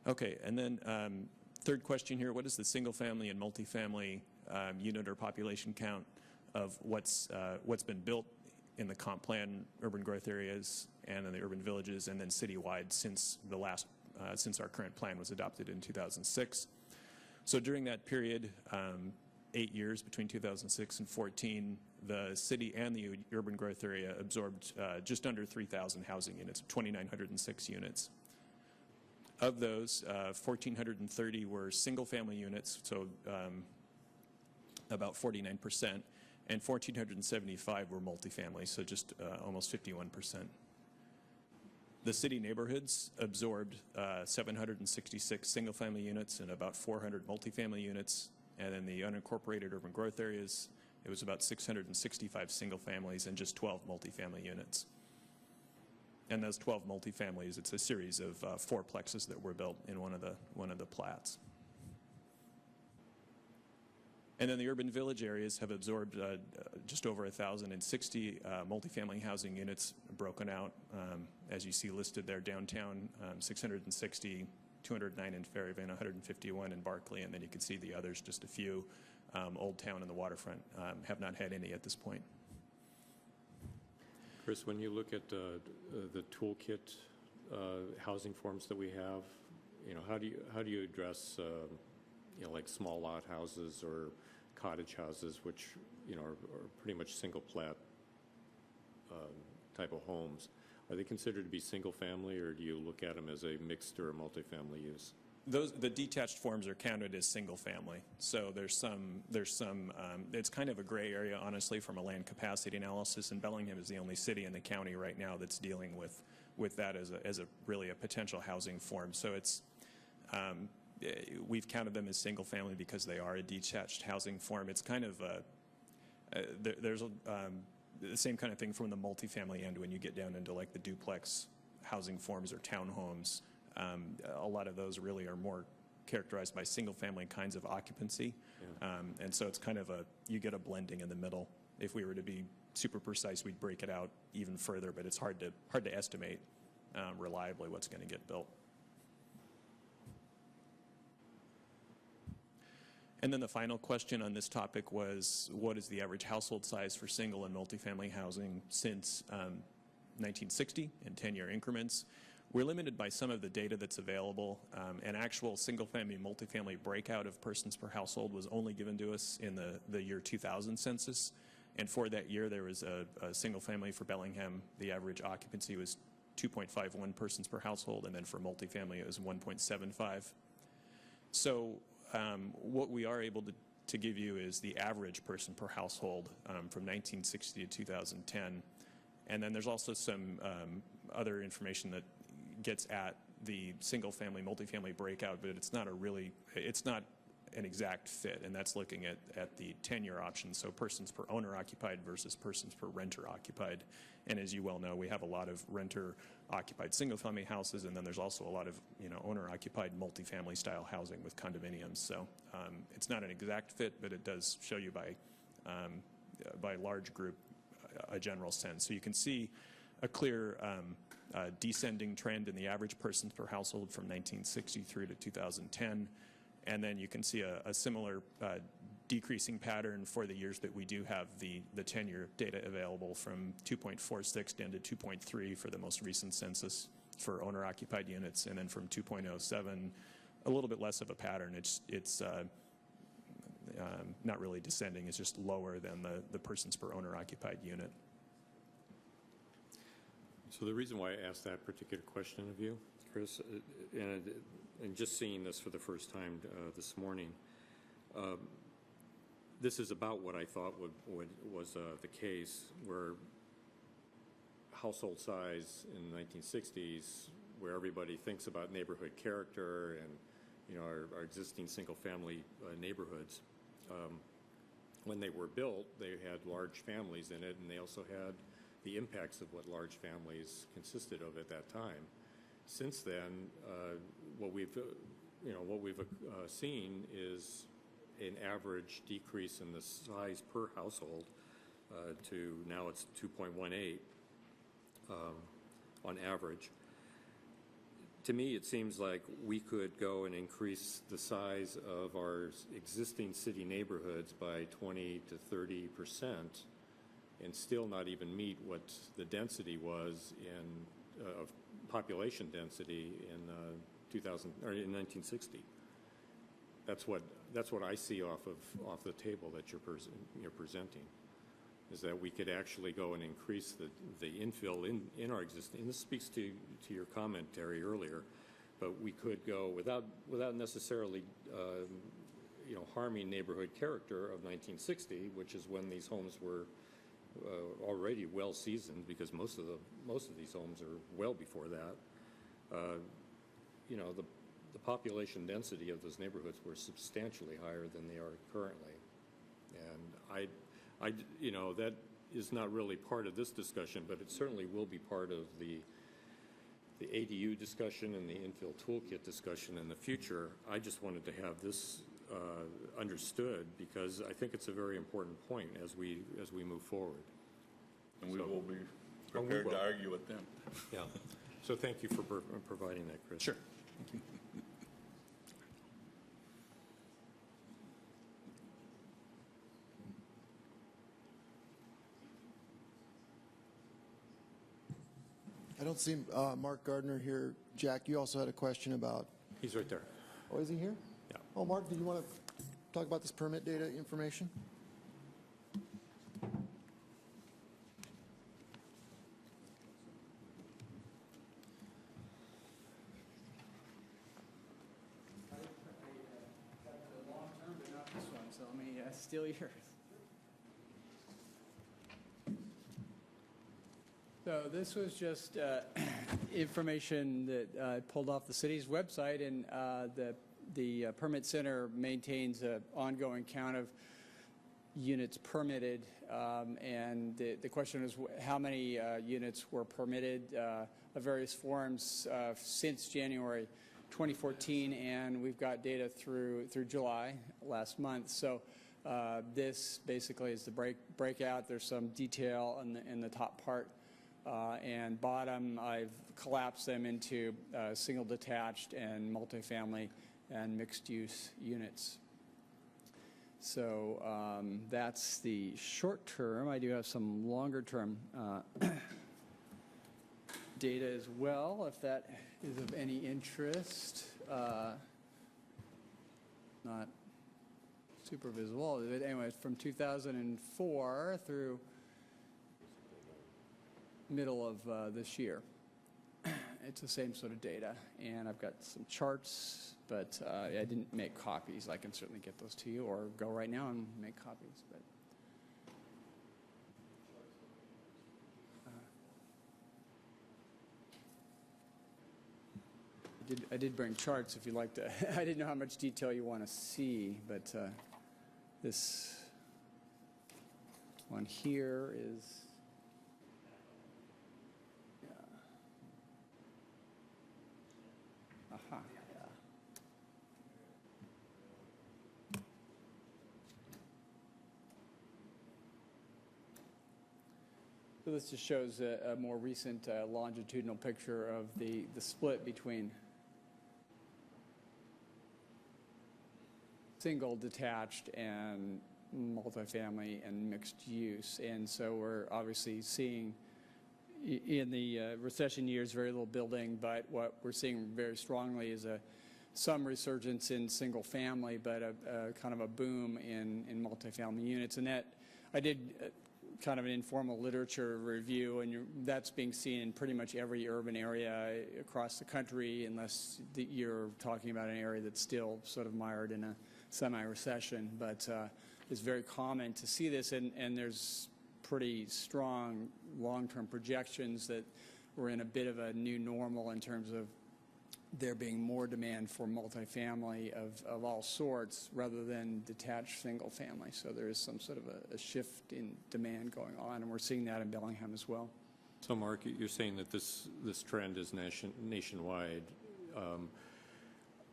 Speaker 7: Okay, and then third question here, what is the single family and multifamily unit or population count of what's been built in the comp plan urban growth areas and in the urban villages, and then citywide since our current plan was adopted in 2006. So during that period, 8 years between 2006 and 14, the city and the urban growth area absorbed just under 3,000 housing units, 2,906 units. Of those, 1,430 were single-family units, so about 49%, and 1,475 were multifamily, so just almost 51%. The city neighborhoods absorbed 766 single-family units and about 400 multifamily units, and in the unincorporated urban growth areas, it was about 665 single families and just 12 multifamily units. And those 12 multifamilies, it's a series of fourplexes that were built in one of the plats. And then the urban village areas have absorbed just over 1,060 multifamily housing units broken out, as you see listed there. Downtown, 660, 209 in Fairhaven, 151 in Barclay, and then you can see the others, just a few. Old Town and the waterfront have not had any at this point.
Speaker 1: Chris, when you look at the toolkit housing forms that we have, how do you address like small lot houses or cottage houses, which are pretty much single plat type of homes? Are they considered to be single family, or do you look at them as a mixed or a multifamily use?
Speaker 7: The detached forms are counted as single family. So there's some it's kind of a gray area, honestly, from a land capacity analysis, and Bellingham is the only city in the county right now that's dealing with that as a really a potential housing form. So it's we've counted them as single family because they are a detached housing form. It's kind of there's the same kind of thing from the multifamily end when you get down into like the duplex housing forms or townhomes. A lot of those really are more characterized by single family kinds of occupancy. Yeah. And so it's kind of you get a blending in the middle. If we were to be super precise, we'd break it out even further, but it's hard to estimate reliably what's going to get built. And then the final question on this topic was, what is the average household size for single and multifamily housing since 1960 in 10-year increments? We're limited by some of the data that's available. An actual single-family, multifamily breakout of persons per household was only given to us in the year 2000 census. And for that year, there was a single family for Bellingham. The average occupancy was 2.51 persons per household, and then for multifamily, it was 1.75. So what we are able to give you is the average person per household from 1960 to 2010. And then there's also some other information that gets at the single family, multifamily breakout, but it's not an exact fit, and that's looking at the 10-year option, so persons per owner occupied versus persons per renter occupied. And as you well know, we have a lot of renter occupied single family houses, and then there's also a lot of owner occupied multifamily style housing with condominiums. So it's not an exact fit, but it does show you by large group a general sense. So you can see a clear descending trend in the average persons per household from 1960 through to 2010. And then you can see a similar decreasing pattern for the years that we do have the 10-year data available, from 2.46 down to 2.3 for the most recent census for owner-occupied units, and then from 2.07, a little bit less of a pattern. It's not really descending, it's just lower than the persons per owner-occupied unit.
Speaker 1: So the reason why I asked that particular question of you, Chris, and just seeing this for the first time this morning, this is about what I thought was the case, where household size in the 1960s, where everybody thinks about neighborhood character and our existing single-family neighborhoods. When they were built, they had large families in it, and they also had the impacts of what large families consisted of at that time. Since then, what we've seen is an average decrease in the size per household to now it's 2.18 on average. To me, it seems like we could go and increase the size of our existing city neighborhoods by 20 to 30% and still not even meet what the density was of population density in 1960. That's what I see off the table that you're presenting, is that we could actually go and increase the infill in our existing. And this speaks to your commentary earlier, but we could go without necessarily harming neighborhood character of 1960, which is when these homes were already well seasoned, because most of these homes are well before that. The population density of those neighborhoods were substantially higher than they are currently, and that is not really part of this discussion, but it certainly will be part of the ADU discussion and the infill toolkit discussion in the future. I just wanted to have this understood, because I think it's a very important point as we move forward.
Speaker 5: And we will be prepared to argue with them.
Speaker 1: Yeah. So thank you for providing that, Chris.
Speaker 7: Sure. Thank you.
Speaker 2: I don't see Mark Gardner here. Jack, you also had a question about...
Speaker 1: He's right there.
Speaker 2: Oh, is he here?
Speaker 1: Yeah.
Speaker 2: Oh, Mark, did you want to talk about this permit data information?
Speaker 8: So let me steal yours. So this was just information that I pulled off the city's website, and the permit center maintains an ongoing count of units permitted, and the question is how many units were permitted of various forms since January 2014, and we've got data through July last month. So this basically is the breakout. There's some detail in the top part, and bottom I've collapsed them into single detached and multifamily and mixed use units. So that's the short term. I do have some longer term data as well, if that is of any interest. Not super visible, but anyway, from 2004 through middle of this year. It's the same sort of data, and I've got some charts, but I didn't make copies. I can certainly get those to you, or go right now and make copies. But I did bring charts if you'd like to. I didn't know how much detail you want to see, but this one here is. Aha, yeah. So this just shows a more recent longitudinal picture of the split between single, detached, and multifamily and mixed use. And so we're obviously seeing in the recession years very little building, but what we're seeing very strongly is some resurgence in single family, but a kind of a boom in multifamily units. And that I did kind of an informal literature review, and that's being seen in pretty much every urban area across the country, unless you're talking about an area that's still sort of mired in a semi-recession. But it's very common to see this, and there's pretty strong long-term projections that we're in a bit of a new normal in terms of there being more demand for multifamily of all sorts rather than detached single family. So there is some sort of a shift in demand going on, and we're seeing that in Bellingham as well.
Speaker 1: So, Mark, you're saying that this trend is nationwide.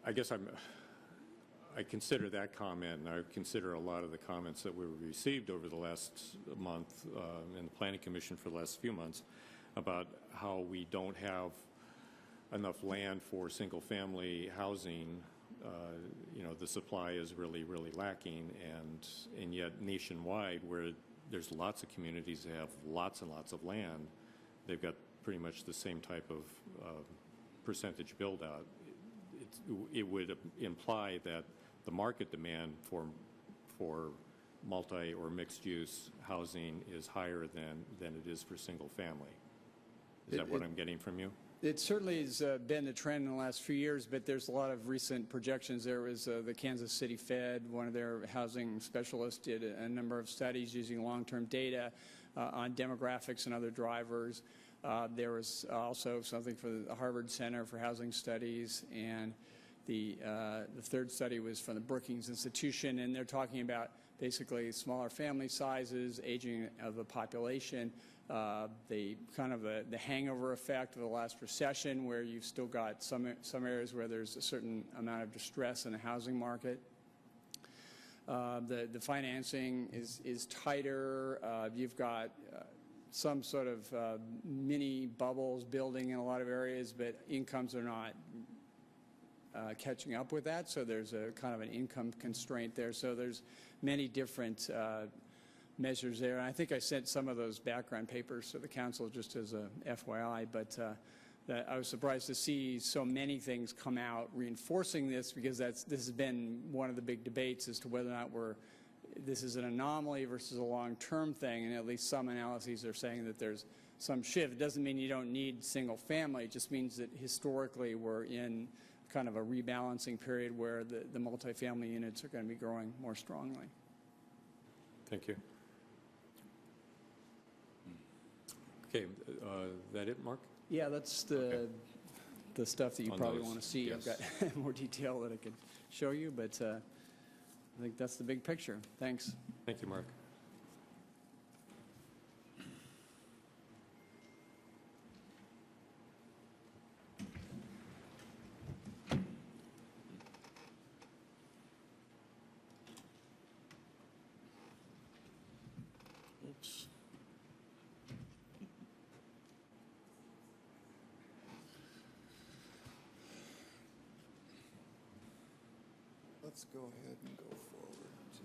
Speaker 1: I guess I consider that comment, and I consider a lot of the comments that we received over the last month in the Planning Commission for the last few months about how we don't have enough land for single-family housing. The supply is really, really lacking, and yet nationwide, where there's lots of communities that have lots and lots of land, they've got pretty much the same type of percentage build-out. It would imply that the market demand for multi or mixed-use housing is higher than it is for single-family. Is that what I'm getting from you?
Speaker 8: It certainly has been the trend in the last few years, but there's a lot of recent projections. There was the Kansas City Fed, one of their housing specialists, did a number of studies using long-term data on demographics and other drivers. There was also something for the Harvard Center for Housing Studies, and the third study was from the Brookings Institution, and they're talking about basically smaller family sizes, aging of the population, the kind of the hangover effect of the last recession, where you've still got some areas where there's a certain amount of distress in the housing market. The financing is tighter. You've got some sort of mini bubbles building in a lot of areas, but incomes are not catching up with that, so there's a kind of an income constraint there. So there's many different measures there, and I think I sent some of those background papers to the council just as a FYI, but I was surprised to see so many things come out reinforcing this, because this has been one of the big debates as to whether or not this is an anomaly versus a long-term thing, and at least some analyses are saying that there's some shift. It doesn't mean you don't need single family, it just means that historically we're in kind of a rebalancing period where the multifamily units are going to be growing more strongly.
Speaker 1: Thank you. Okay, that it, Mark?
Speaker 8: Yeah, that's the stuff that you
Speaker 1: On
Speaker 8: probably
Speaker 1: those,
Speaker 8: want to see.
Speaker 1: yes.
Speaker 8: I've got more detail that I could show you, but I think that's the big picture. Thanks.
Speaker 1: Thank you, Mark.
Speaker 5: Oops.
Speaker 2: Let's go ahead and go forward to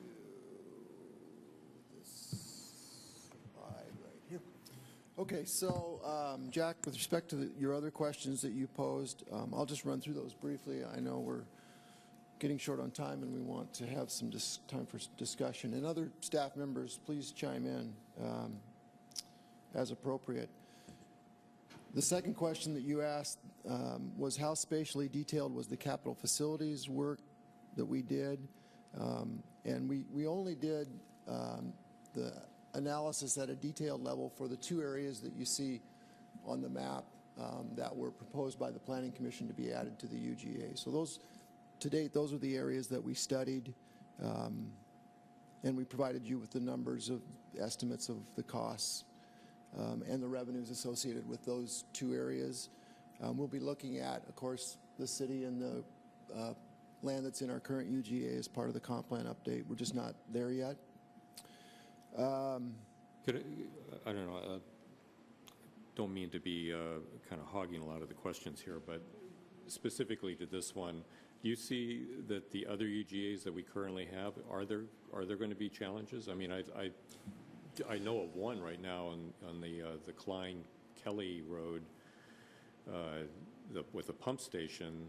Speaker 2: slide right here. Okay, so Jack, with respect to your other questions that you posed, I'll just run through those briefly. I know we're getting short on time and we want to have some time for discussion. And other staff members, please chime in as appropriate. The second question that you asked was how spatially detailed was the capital facilities work that we did. And we only did the analysis at a detailed level for the two areas that you see on the map that were proposed by the Planning Commission to be added to the UGA. So those, to date, those are the areas that we studied, and we provided you with the numbers of estimates of the costs and the revenues associated with those two areas. We'll be looking at, of course, the city and the land that's in our current UGA as part of the comp plan update. We're just not there yet.
Speaker 1: Could I don't know. Don't mean to be kind of hogging a lot of the questions here, but specifically to this one, do you see that the other UGAs that we currently have, are there going to be challenges? I mean, I know of one right now on the Klein Kelly Road with the pump station.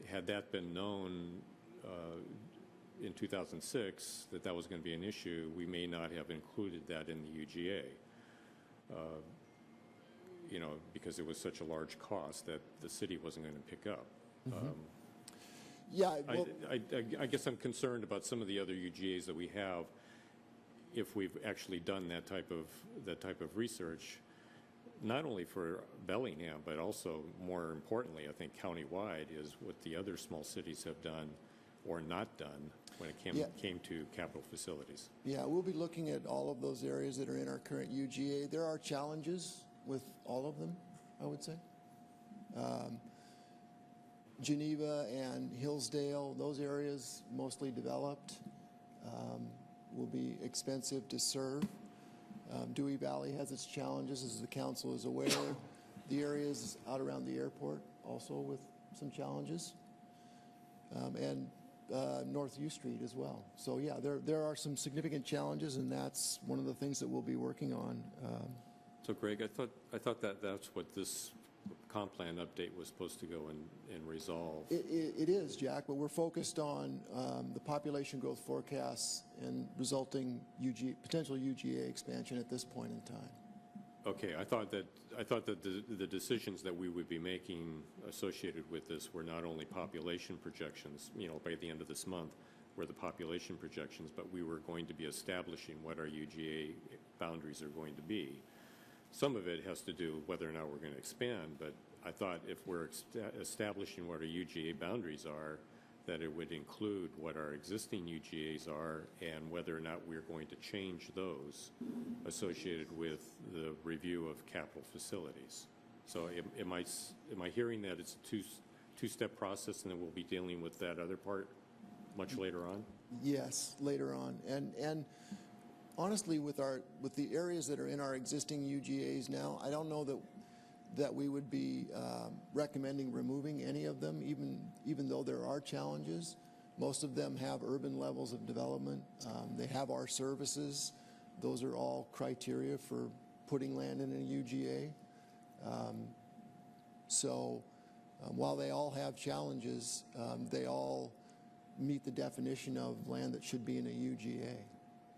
Speaker 1: Had that been known in 2006 that was going to be an issue, we may not have included that in the UGA. You know, because it was such a large cost that the city wasn't going to pick up.
Speaker 2: Yeah, well,
Speaker 1: I guess I'm concerned about some of the other UGAs that we have. If we've actually done that type of research, not only for Bellingham, but also more importantly, I think countywide, is what the other small cities have done or not done when it came to capital facilities.
Speaker 2: yeah, we'll be looking at all of those areas that are in our current UGA. There are challenges with all of them, I would say. Geneva and Hillsdale, those areas mostly developed, will be expensive to serve. Dewey Valley has its challenges, as the council is aware. The areas out around the airport also with some challenges, and North U Street as well. So yeah, there are some significant challenges, and that's one of the things that we'll be working on.
Speaker 1: So, Greg, I thought that's what this comp plan update was supposed to go and resolve.
Speaker 2: It is, Jack, but we're focused on the population growth forecasts and resulting potential UGA expansion at this point in time.
Speaker 1: Okay, I thought that the decisions that we would be making associated with this were not only population projections, you know, by the end of this month, were the population projections, but we were going to be establishing what our UGA boundaries are going to be. Some of it has to do with whether or not we're going to expand, but I thought if we're establishing what our UGA boundaries are, that it would include what our existing UGAs are and whether or not we're going to change those associated with the review of capital facilities. So am I hearing that it's a two-step process and then we'll be dealing with that other part much later on?
Speaker 2: Yes, later on. And honestly, with the areas that are in our existing UGAs now, I don't know that we would be recommending removing any of them, even though there are challenges. Most of them have urban levels of development. They have our services. Those are all criteria for putting land in a UGA. So while they all have challenges, they all meet the definition of land that should be in a UGA.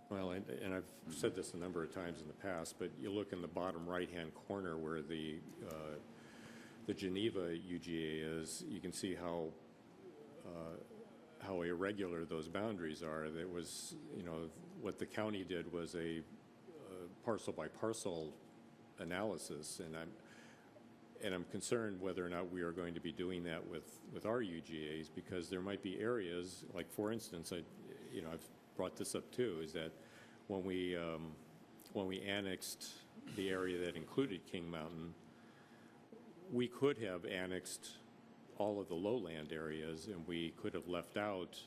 Speaker 1: Well, and I've said this a number of times in the past, but you look in the bottom right-hand corner where the Geneva UGA is, you can see how irregular those boundaries are. That was, you know, what the county did was a parcel by parcel analysis, and I'm concerned whether or not we are going to be doing that with our UGAs, because there might be areas, like for instance, I've brought this up too, is that when we annexed the area that included King Mountain, we could have annexed all of the lowland areas, and we could have left out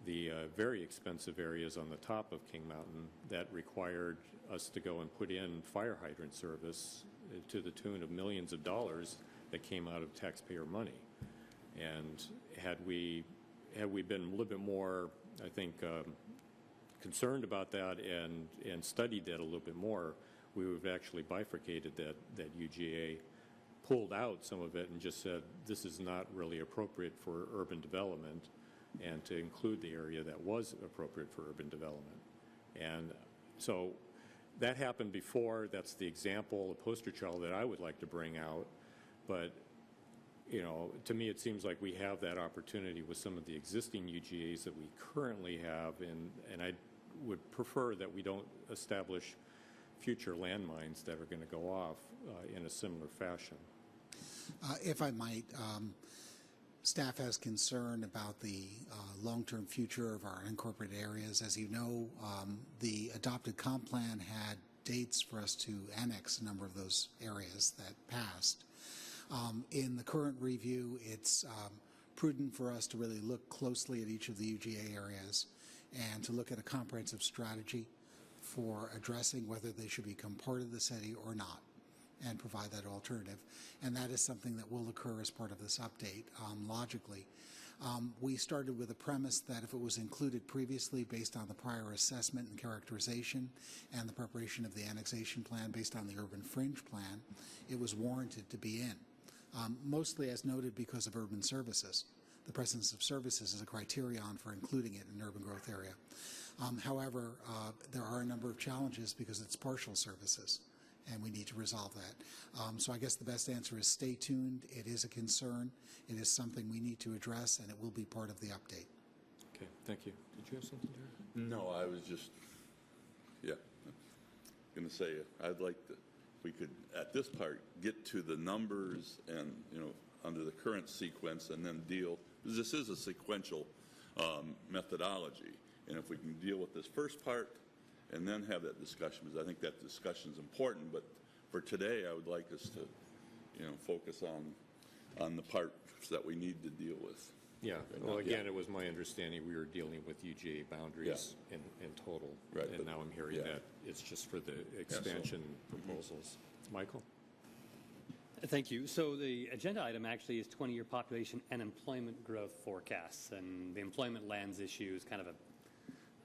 Speaker 1: the very expensive areas on the top of King Mountain that required us to go and put in fire hydrant service to the tune of millions of dollars that came out of taxpayer money. And had we been a little bit more, I think, concerned about that and studied that a little bit more, we would have actually bifurcated that UGA, pulled out some of it and just said this is not really appropriate for urban development, and to include the area that was appropriate for urban development. And so that happened before. That's the example, the poster child that I would like to bring out. But, you know, to me it seems like we have that opportunity with some of the existing UGAs that we currently have, and I would prefer that we don't establish future landmines that are going to go off in a similar fashion.
Speaker 3: If I might, staff has concern about the long-term future of our unincorporated areas. As you know, the adopted comp plan had dates for us to annex a number of those areas that passed. In the current review, it's prudent for us to really look closely at each of the UGA areas and to look at a comprehensive strategy for addressing whether they should become part of the city or not, and provide that alternative. And that is something that will occur as part of this update, logically. We started with a premise that if it was included previously based on the prior assessment and characterization and the preparation of the annexation plan based on the urban fringe plan, it was warranted to be in, mostly as noted because of urban services. The presence of services is a criterion for including it in an urban growth area. However, there are a number of challenges because it's partial services, and we need to resolve that. So I guess the best answer is stay tuned. It is a concern. It is something we need to address, and it will be part of the update.
Speaker 1: Okay, thank you. Did you have something, Derek?
Speaker 5: No, I was just, going to say, I'd like to, if we could, at this part, get to the numbers and, you know, under the current sequence, and then deal, because this is a sequential methodology. And if we can deal with this first part and then have that discussion, because I think that discussion is important. But for today, I would like us to, you know, focus on the parts that we need to deal with.
Speaker 1: Yeah. Well, again, it was my understanding we were dealing with UGA boundaries in total.
Speaker 5: Right,
Speaker 1: and
Speaker 5: but-
Speaker 1: now I'm hearing that it's just for the expansion proposals. Michael?
Speaker 6: Thank you. So the agenda item actually is 20-year population and employment growth forecasts, and the employment lands issue is kind of a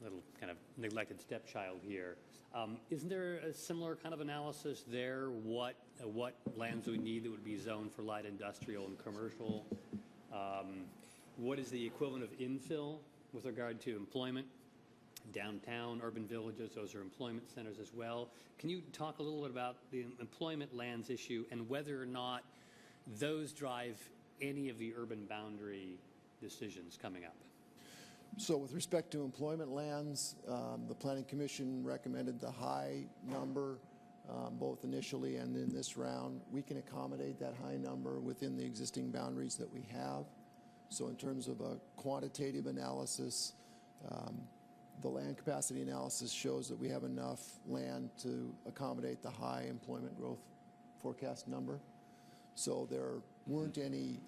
Speaker 6: little kind of neglected stepchild here. Isn't there a similar kind of analysis there? What lands do we need that would be zoned for light industrial and commercial? What is the equivalent of infill with regard to employment? Downtown, urban villages, those are employment centers as well. Can you talk a little bit about the employment lands issue and whether or not those drive any of the urban boundary decisions coming up?
Speaker 2: So with respect to employment lands, the Planning Commission recommended the high number, both initially and in this round. We can accommodate that high number within the existing boundaries that we have. So in terms of a quantitative analysis, the land capacity analysis shows that we have enough land to accommodate the high employment growth forecast number. So there weren't any,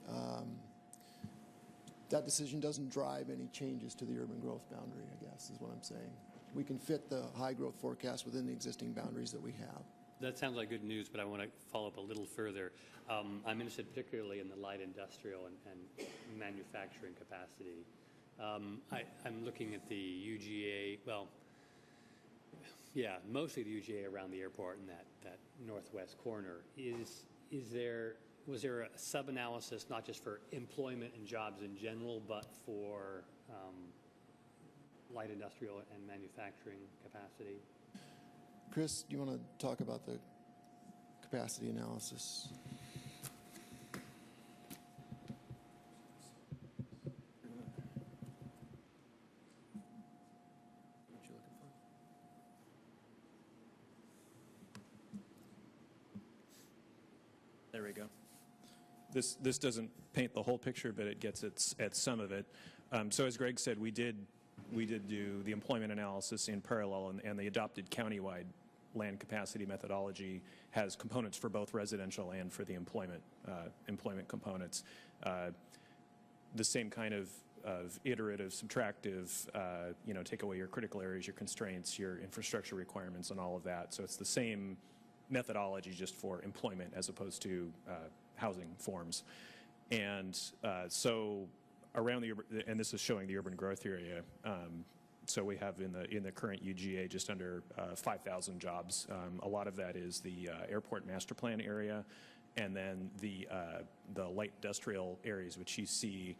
Speaker 2: that decision doesn't drive any changes to the urban growth boundary, I guess, is what I'm saying. We can fit the high growth forecast within the existing boundaries that we have.
Speaker 6: That sounds like good news, but I want to follow up a little further. I'm interested particularly in the light industrial and manufacturing capacity. I'm looking at the UGA, well, yeah, mostly the UGA around the airport in that northwest corner. Was there a sub-analysis, not just for employment and jobs in general, but for light industrial and manufacturing capacity?
Speaker 2: Chris, do you want to talk about the capacity analysis?
Speaker 7: There we go. This doesn't paint the whole picture, but it gets at some of it. So as Greg said, we did do the employment analysis in parallel, and the adopted countywide land capacity methodology has components for both residential and for the employment components. The same kind of iterative, subtractive, take away your critical areas, your constraints, your infrastructure requirements, and all of that. So it's the same methodology just for employment as opposed to housing forms. And so around and this is showing the urban growth area. So we have in the current UGA just under 5,000 jobs. A lot of that is the airport master plan area, and then the light industrial areas, which you see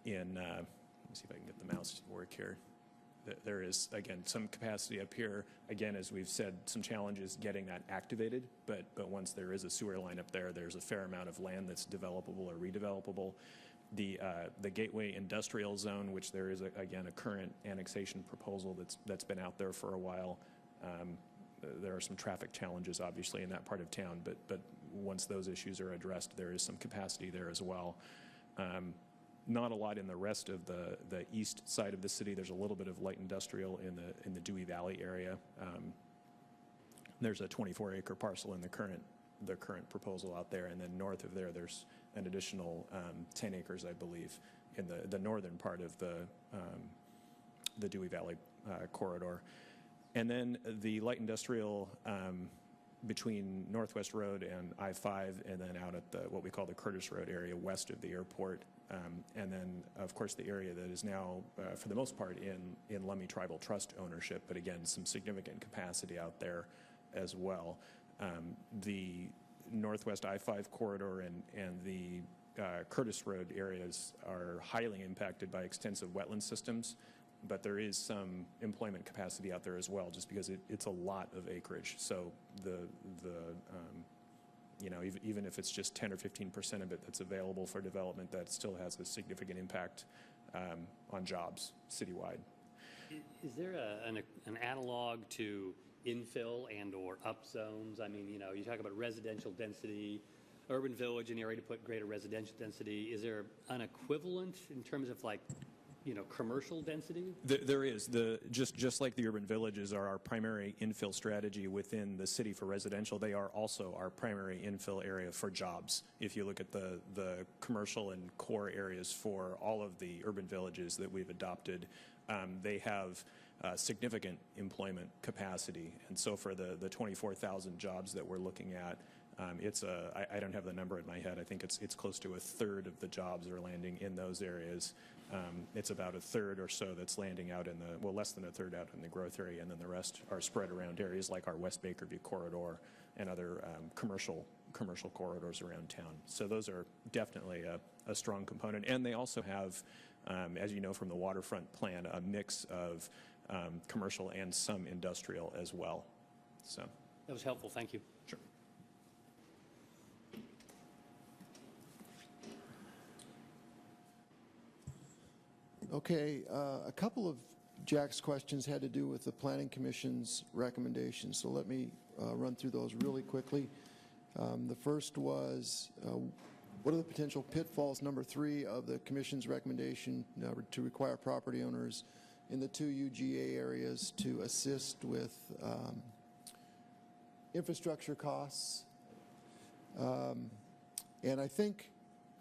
Speaker 7: in. Let me see if I can get the mouse to work here. There is, again, some capacity up here. Again, as we've said, some challenges getting that activated, but once there is a sewer line up there, there's a fair amount of land that's developable or redevelopable. The Gateway Industrial Zone, which there is, again, a current annexation proposal that's been out there for a while. There are some traffic challenges, obviously, in that part of town, but once those issues are addressed, there is some capacity there as well. Not a lot in the rest of the east side of the city. There's a little bit of light industrial in the Dewey Valley area. There's a 24-acre parcel in the current proposal out there, and then north of there, there's an additional 10 acres, I believe, in the northern part of the Dewey Valley corridor. And then the light industrial between Northwest Road and I-5, and then out at what we call the Curtis Road area west of the airport. And then, of course, the area that is now, for the most part, in Lummi Tribal Trust ownership, but again, some significant capacity out there as well. The Northwest I-5 corridor and the Curtis Road areas are highly impacted by extensive wetland systems, but there is some employment capacity out there as well, just because it's a lot of acreage. So even if it's just 10 or 15% of it that's available for development, that still has a significant impact on jobs citywide.
Speaker 6: Is there an analog to infill and or up zones? I mean, you talk about residential density, urban village, an area to put greater residential density. Is there an equivalent in terms of commercial density?
Speaker 7: There is. Just like the urban villages are our primary infill strategy within the city for residential, they are also our primary infill area for jobs. If you look at the commercial and core areas for all of the urban villages that we've adopted, they have significant employment capacity. And so for the 24,000 jobs that we're looking at, I don't have the number in my head. I think it's close to a third of the jobs are landing in those areas. It's about a third or so that's landing out less than a third out in the growth area, and then the rest are spread around areas like our West Bakerview corridor and other commercial corridors around town. So those are definitely a strong component. And they also have, as you know from the waterfront plan, a mix of commercial and some industrial as well. So
Speaker 6: that was helpful. Thank you.
Speaker 7: Sure.
Speaker 2: Okay, a couple of Jack's questions had to do with the Planning Commission's recommendations, so let me run through those really quickly. The first was, what are the potential pitfalls, number 3, of the Commission's recommendation to require property owners in the 2 UGA areas to assist with infrastructure costs? And I think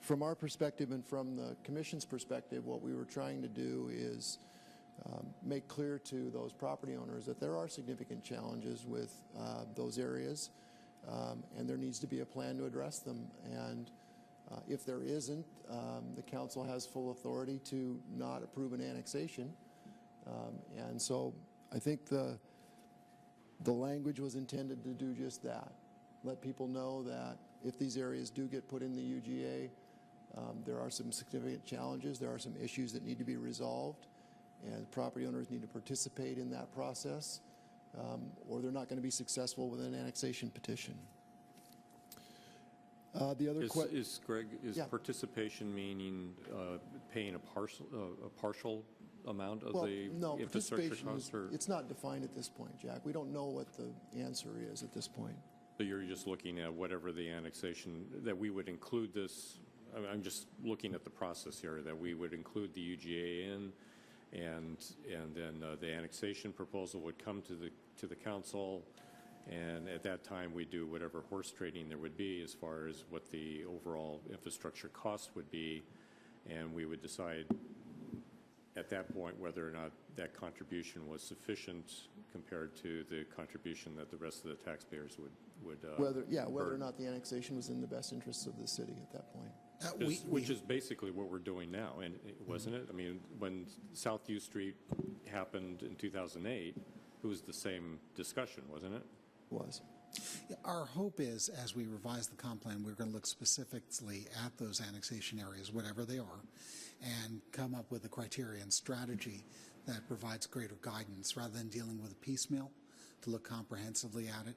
Speaker 2: from our perspective and from the Commission's perspective, what we were trying to do is make clear to those property owners that there are significant challenges with those areas, and there needs to be a plan to address them. And if there isn't, the council has full authority to not approve an annexation. And so I think the language was intended to do just that. Let people know that if these areas do get put in the UGA, there are some significant challenges, there are some issues that need to be resolved, and property owners need to participate in that process, or they're not going to be successful with an annexation petition. The other
Speaker 1: Greg,
Speaker 2: Yeah.
Speaker 1: participation meaning paying a partial amount of the
Speaker 2: no,
Speaker 1: infrastructure
Speaker 2: participation
Speaker 1: costs?
Speaker 2: it's not defined at this point, Jack. We don't know what the answer is at this point.
Speaker 1: So you're just looking at whatever the annexation, that we would include this, I'm just looking at the process here, that we would include the UGA in, and then the annexation proposal would come to the council, and at that time we do whatever horse trading there would be as far as what the overall infrastructure cost would be, and we would decide at that point whether or not that contribution was sufficient compared to the contribution that the rest of the taxpayers would
Speaker 2: Whether or
Speaker 1: burden.
Speaker 2: not the annexation was in the best interests of the city at that point.
Speaker 1: Which is basically what we're doing now, and wasn't it? I mean, when South U Street happened in 2008, it was the same discussion, wasn't it?
Speaker 2: Was.
Speaker 3: Our hope is, as we revise the comp plan, we're going to look specifically at those annexation areas, whatever they are, and come up with a criteria and strategy that provides greater guidance rather than dealing with a piecemeal, to look comprehensively at it.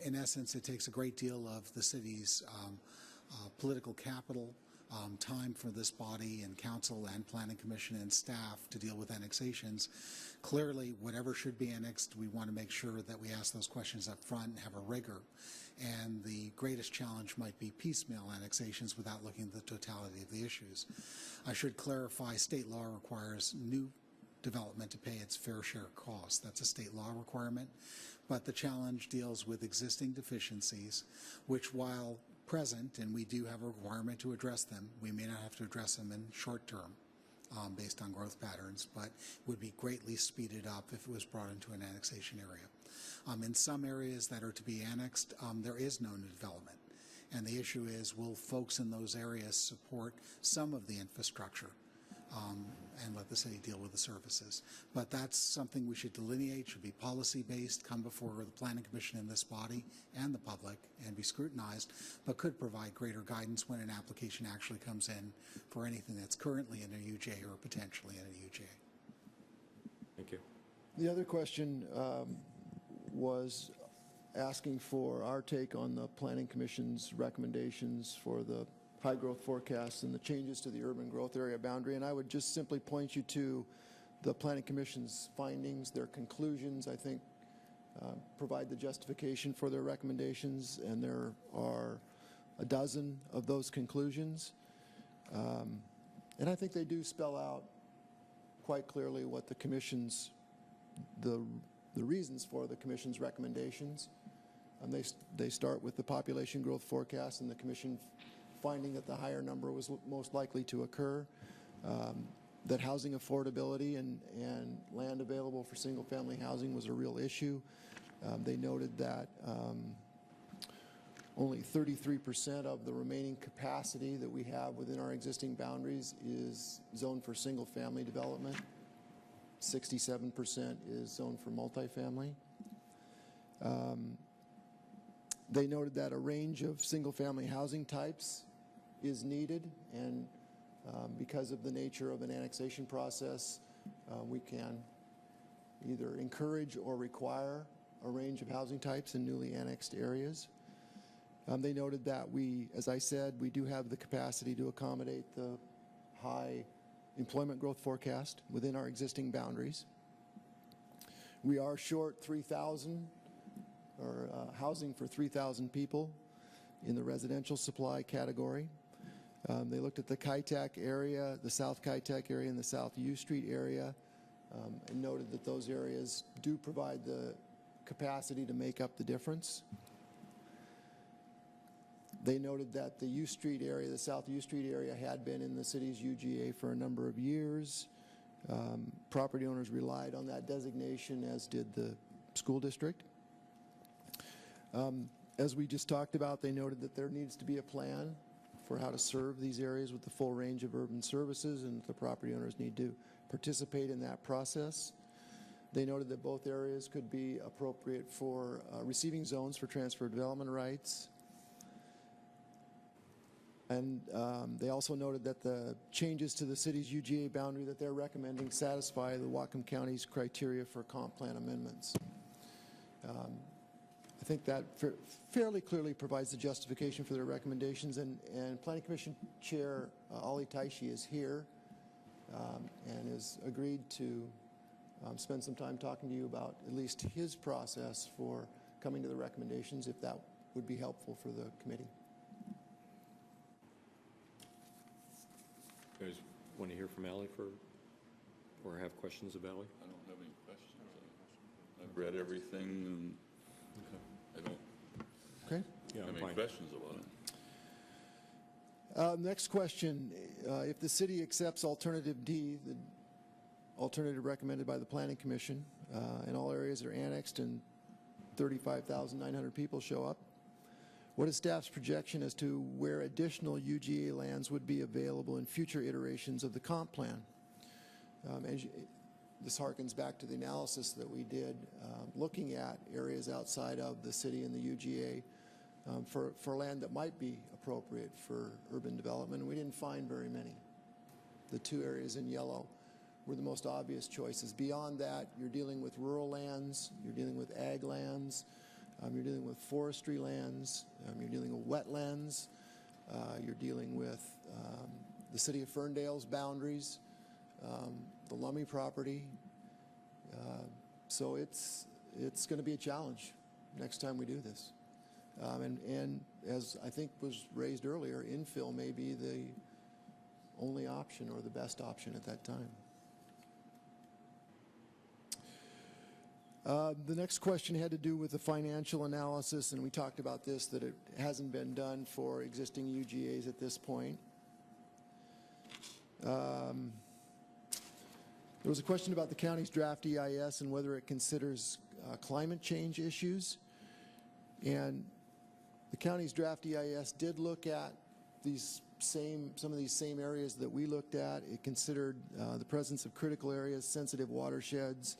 Speaker 3: In essence, it takes a great deal of the city's political capital, time for this body and council and planning commission and staff to deal with annexations. Clearly, whatever should be annexed, we want to make sure that we ask those questions up front and have a rigor. And the greatest challenge might be piecemeal annexations without looking at the totality of the issues. I should clarify, state law requires new development to pay its fair share of costs. That's a state law requirement. But the challenge deals with existing deficiencies, which, while present, and we do have a requirement to address them, we may not have to address them in short term based on growth patterns, but would be greatly speeded up if it was brought into an annexation area. In some areas that are to be annexed, there is no new development. And the issue is, will folks in those areas support some of the infrastructure and let the city deal with the services? But that's something we should delineate, should be policy-based, come before the Planning Commission in this body and the public and be scrutinized, but could provide greater guidance when an application actually comes in for anything that's currently in a UJ or potentially in a UJ.
Speaker 1: Thank you.
Speaker 2: The other question was asking for our take on the Planning Commission's recommendations for the high growth forecast and the changes to the urban growth area boundary. And I would just simply point you to the Planning Commission's findings, their conclusions, I think, provide the justification for their recommendations, and there are a dozen of those conclusions. And I think they do spell out quite clearly what the Commission's, the reasons for the Commission's recommendations. They start with the population growth forecast and the Commission finding that the higher number was most likely to occur, that housing affordability and land available for single-family housing was a real issue. They noted that only 33% of the remaining capacity that we have within our existing boundaries is zoned for single-family development. 67% is zoned for multifamily. They noted that a range of single-family housing types is needed, and because of the nature of an annexation process, we can either encourage or require a range of housing types in newly annexed areas. They noted that we, as I said, we do have the capacity to accommodate the high employment growth forecast within our existing boundaries. We are short 3,000 or housing for 3,000 people in the residential supply category. They looked at the Kitech area, the South Kitech area, and the South U Street area, and noted that those areas do provide the capacity to make up the difference. They noted that the U Street area, the South U Street area, had been in the city's UGA for a number of years. Property owners relied on that designation, as did the school district. As we just talked about, they noted that there needs to be a plan for how to serve these areas with the full range of urban services, and the property owners need to participate in that process. They noted that both areas could be appropriate for receiving zones for transfer of development rights. And they also noted that the changes to the city's UGA boundary that they're recommending satisfy the Whatcom County's criteria for comp plan amendments. I think that fairly clearly provides the justification for their recommendations, and Planning Commission Chair Ali Taishi is here and has agreed to spend some time talking to you about at least his process for coming to the recommendations, if that would be helpful for the committee.
Speaker 1: You guys want to hear from Ali or have questions of Ali?
Speaker 5: I don't have any questions. I've read everything, and I don't have any questions about it.
Speaker 2: Next question. If the city accepts alternative D, the alternative recommended by the Planning Commission, and all areas are annexed and 35,900 people show up, What is staff's projection as to where additional UGA lands would be available in future iterations of the comp plan? This harkens back to the analysis that we did looking at areas outside of the city and the UGA for land that might be appropriate for urban development. We didn't find very many. The two areas in yellow were the most obvious choices. Beyond that, you're dealing with rural lands, you're dealing with ag lands, you're dealing with forestry lands, you're dealing with wetlands, you're dealing with the city of Ferndale's boundaries, the Lummi property. So it's going to be a challenge next time we do this. And as I think was raised earlier, infill may be the only option or the best option at that time. The next question had to do with the financial analysis, and we talked about this, that it hasn't been done for existing UGAs at this point. There was a question about the county's draft EIS and whether it considers climate change issues. And the county's draft EIS did look at some of these same areas that we looked at. It considered the presence of critical areas, sensitive watersheds,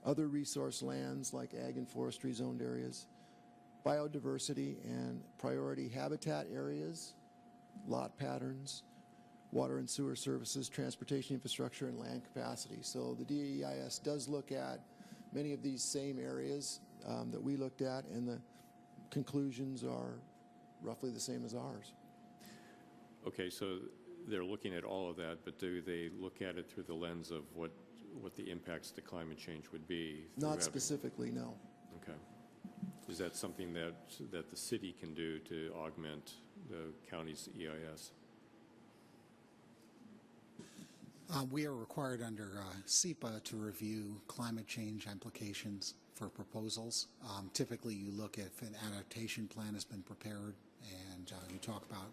Speaker 2: other resource lands like ag and forestry zoned areas, biodiversity and priority habitat areas, lot patterns, water and sewer services, transportation infrastructure, and land capacity. So the DEIS does look at many of these same areas that we looked at, and the conclusions are roughly the same as ours.
Speaker 1: Okay, so they're looking at all of that, but do they look at it through the lens of what the impacts to climate change would be?
Speaker 2: Not specifically, no.
Speaker 1: Okay. Is that something that the city can do to augment the county's EIS?
Speaker 3: We are required under SEPA to review climate change implications for proposals. Typically, you look at if an adaptation plan has been prepared and you talk about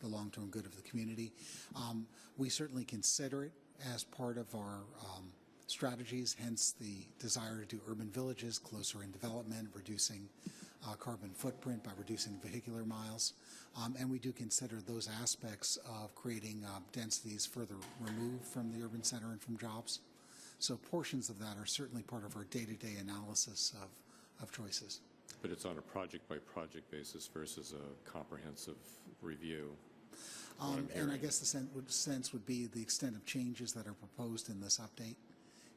Speaker 3: the long-term good of the community. We certainly consider it as part of our strategies, hence the desire to do urban villages closer in development, reducing carbon footprint by reducing vehicular miles. And we do consider those aspects of creating densities further removed from the urban center and from jobs. So portions of that are certainly part of our day-to-day analysis of choices.
Speaker 1: But it's on a project-by-project basis versus a comprehensive review.
Speaker 3: And I guess the sense would be the extent of changes that are proposed in this update.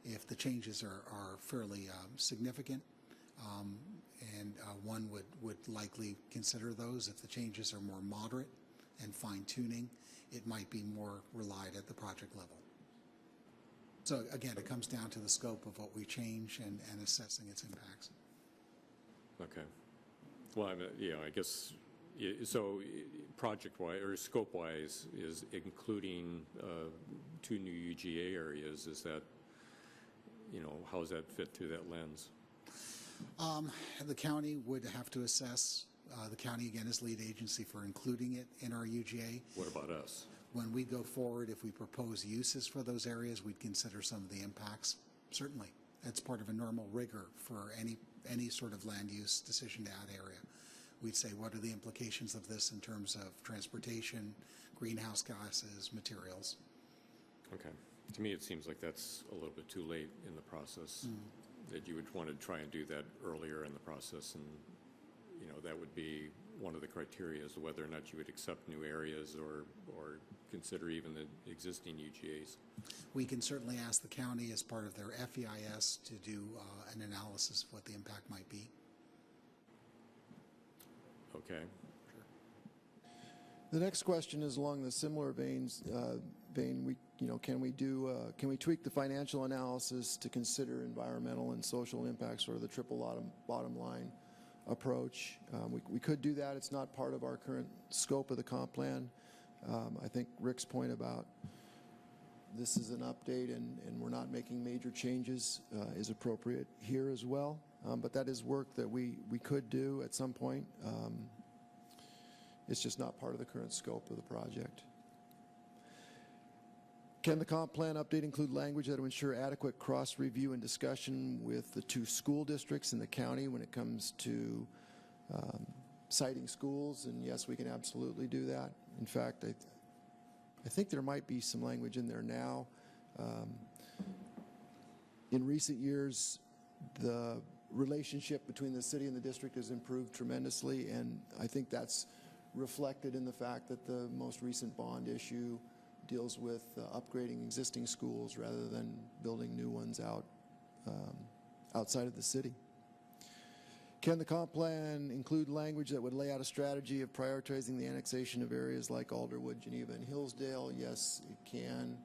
Speaker 3: If the changes are fairly significant, and one would likely consider those. If the changes are more moderate and fine-tuning, it might be more relied at the project level. So again, it comes down to the scope of what we change and assessing its impacts.
Speaker 1: Okay. Well, I guess, so project-wise or scope-wise is including 2 new UGA areas. Is that, how does that fit through that lens?
Speaker 3: The county would have to assess. The county, again, is lead agency for including it in our UGA.
Speaker 1: What about us?
Speaker 3: When we go forward, if we propose uses for those areas, we'd consider some of the impacts. Certainly. That's part of a normal rigor for any sort of land use decision to add area. We'd say, what are the implications of this in terms of transportation, greenhouse gases, materials? Okay.
Speaker 1: To me, it seems like that's a little bit too late in the process, that you would want to try and do that earlier in the process, and that would be one of the criteria as to whether or not you would accept new areas or consider even the existing UGAs.
Speaker 3: We can certainly ask the county as part of their FEIS to do an analysis of what the impact might be.
Speaker 1: Okay.
Speaker 2: The next question is along the similar vein. Can we tweak the financial analysis to consider environmental and social impacts, or the triple bottom line approach? We could do that. It's not part of our current scope of the comp plan. I think Rick's point about this is an update and we're not making major changes is appropriate here as well. But that is work that we could do at some point. It's just not part of the current scope of the project. Can the comp plan update include language that will ensure adequate cross-review and discussion with the 2 school districts in the county when it comes to citing schools, and yes, we can absolutely do that. In fact, I think there might be some language in there now. In recent years, the relationship between the city and the district has improved tremendously, and I think that's reflected in the fact that the most recent bond issue deals with upgrading existing schools rather than building new ones outside of the city. Can the comp plan include language that would lay out a strategy of prioritizing the annexation of areas like Alderwood, Geneva, and Hillsdale? Yes, it can,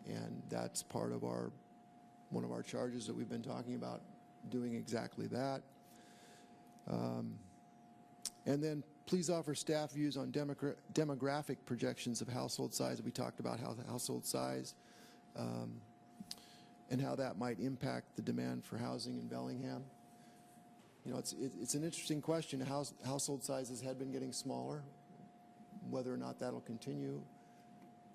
Speaker 2: and that's part of one of our charges that we've been talking about, doing exactly that. And then please offer staff views on demographic projections of household size. We talked about how the household size and how that might impact the demand for housing in Bellingham. You know, it's an interesting question. Household sizes had been getting smaller. Whether or not that'll continue,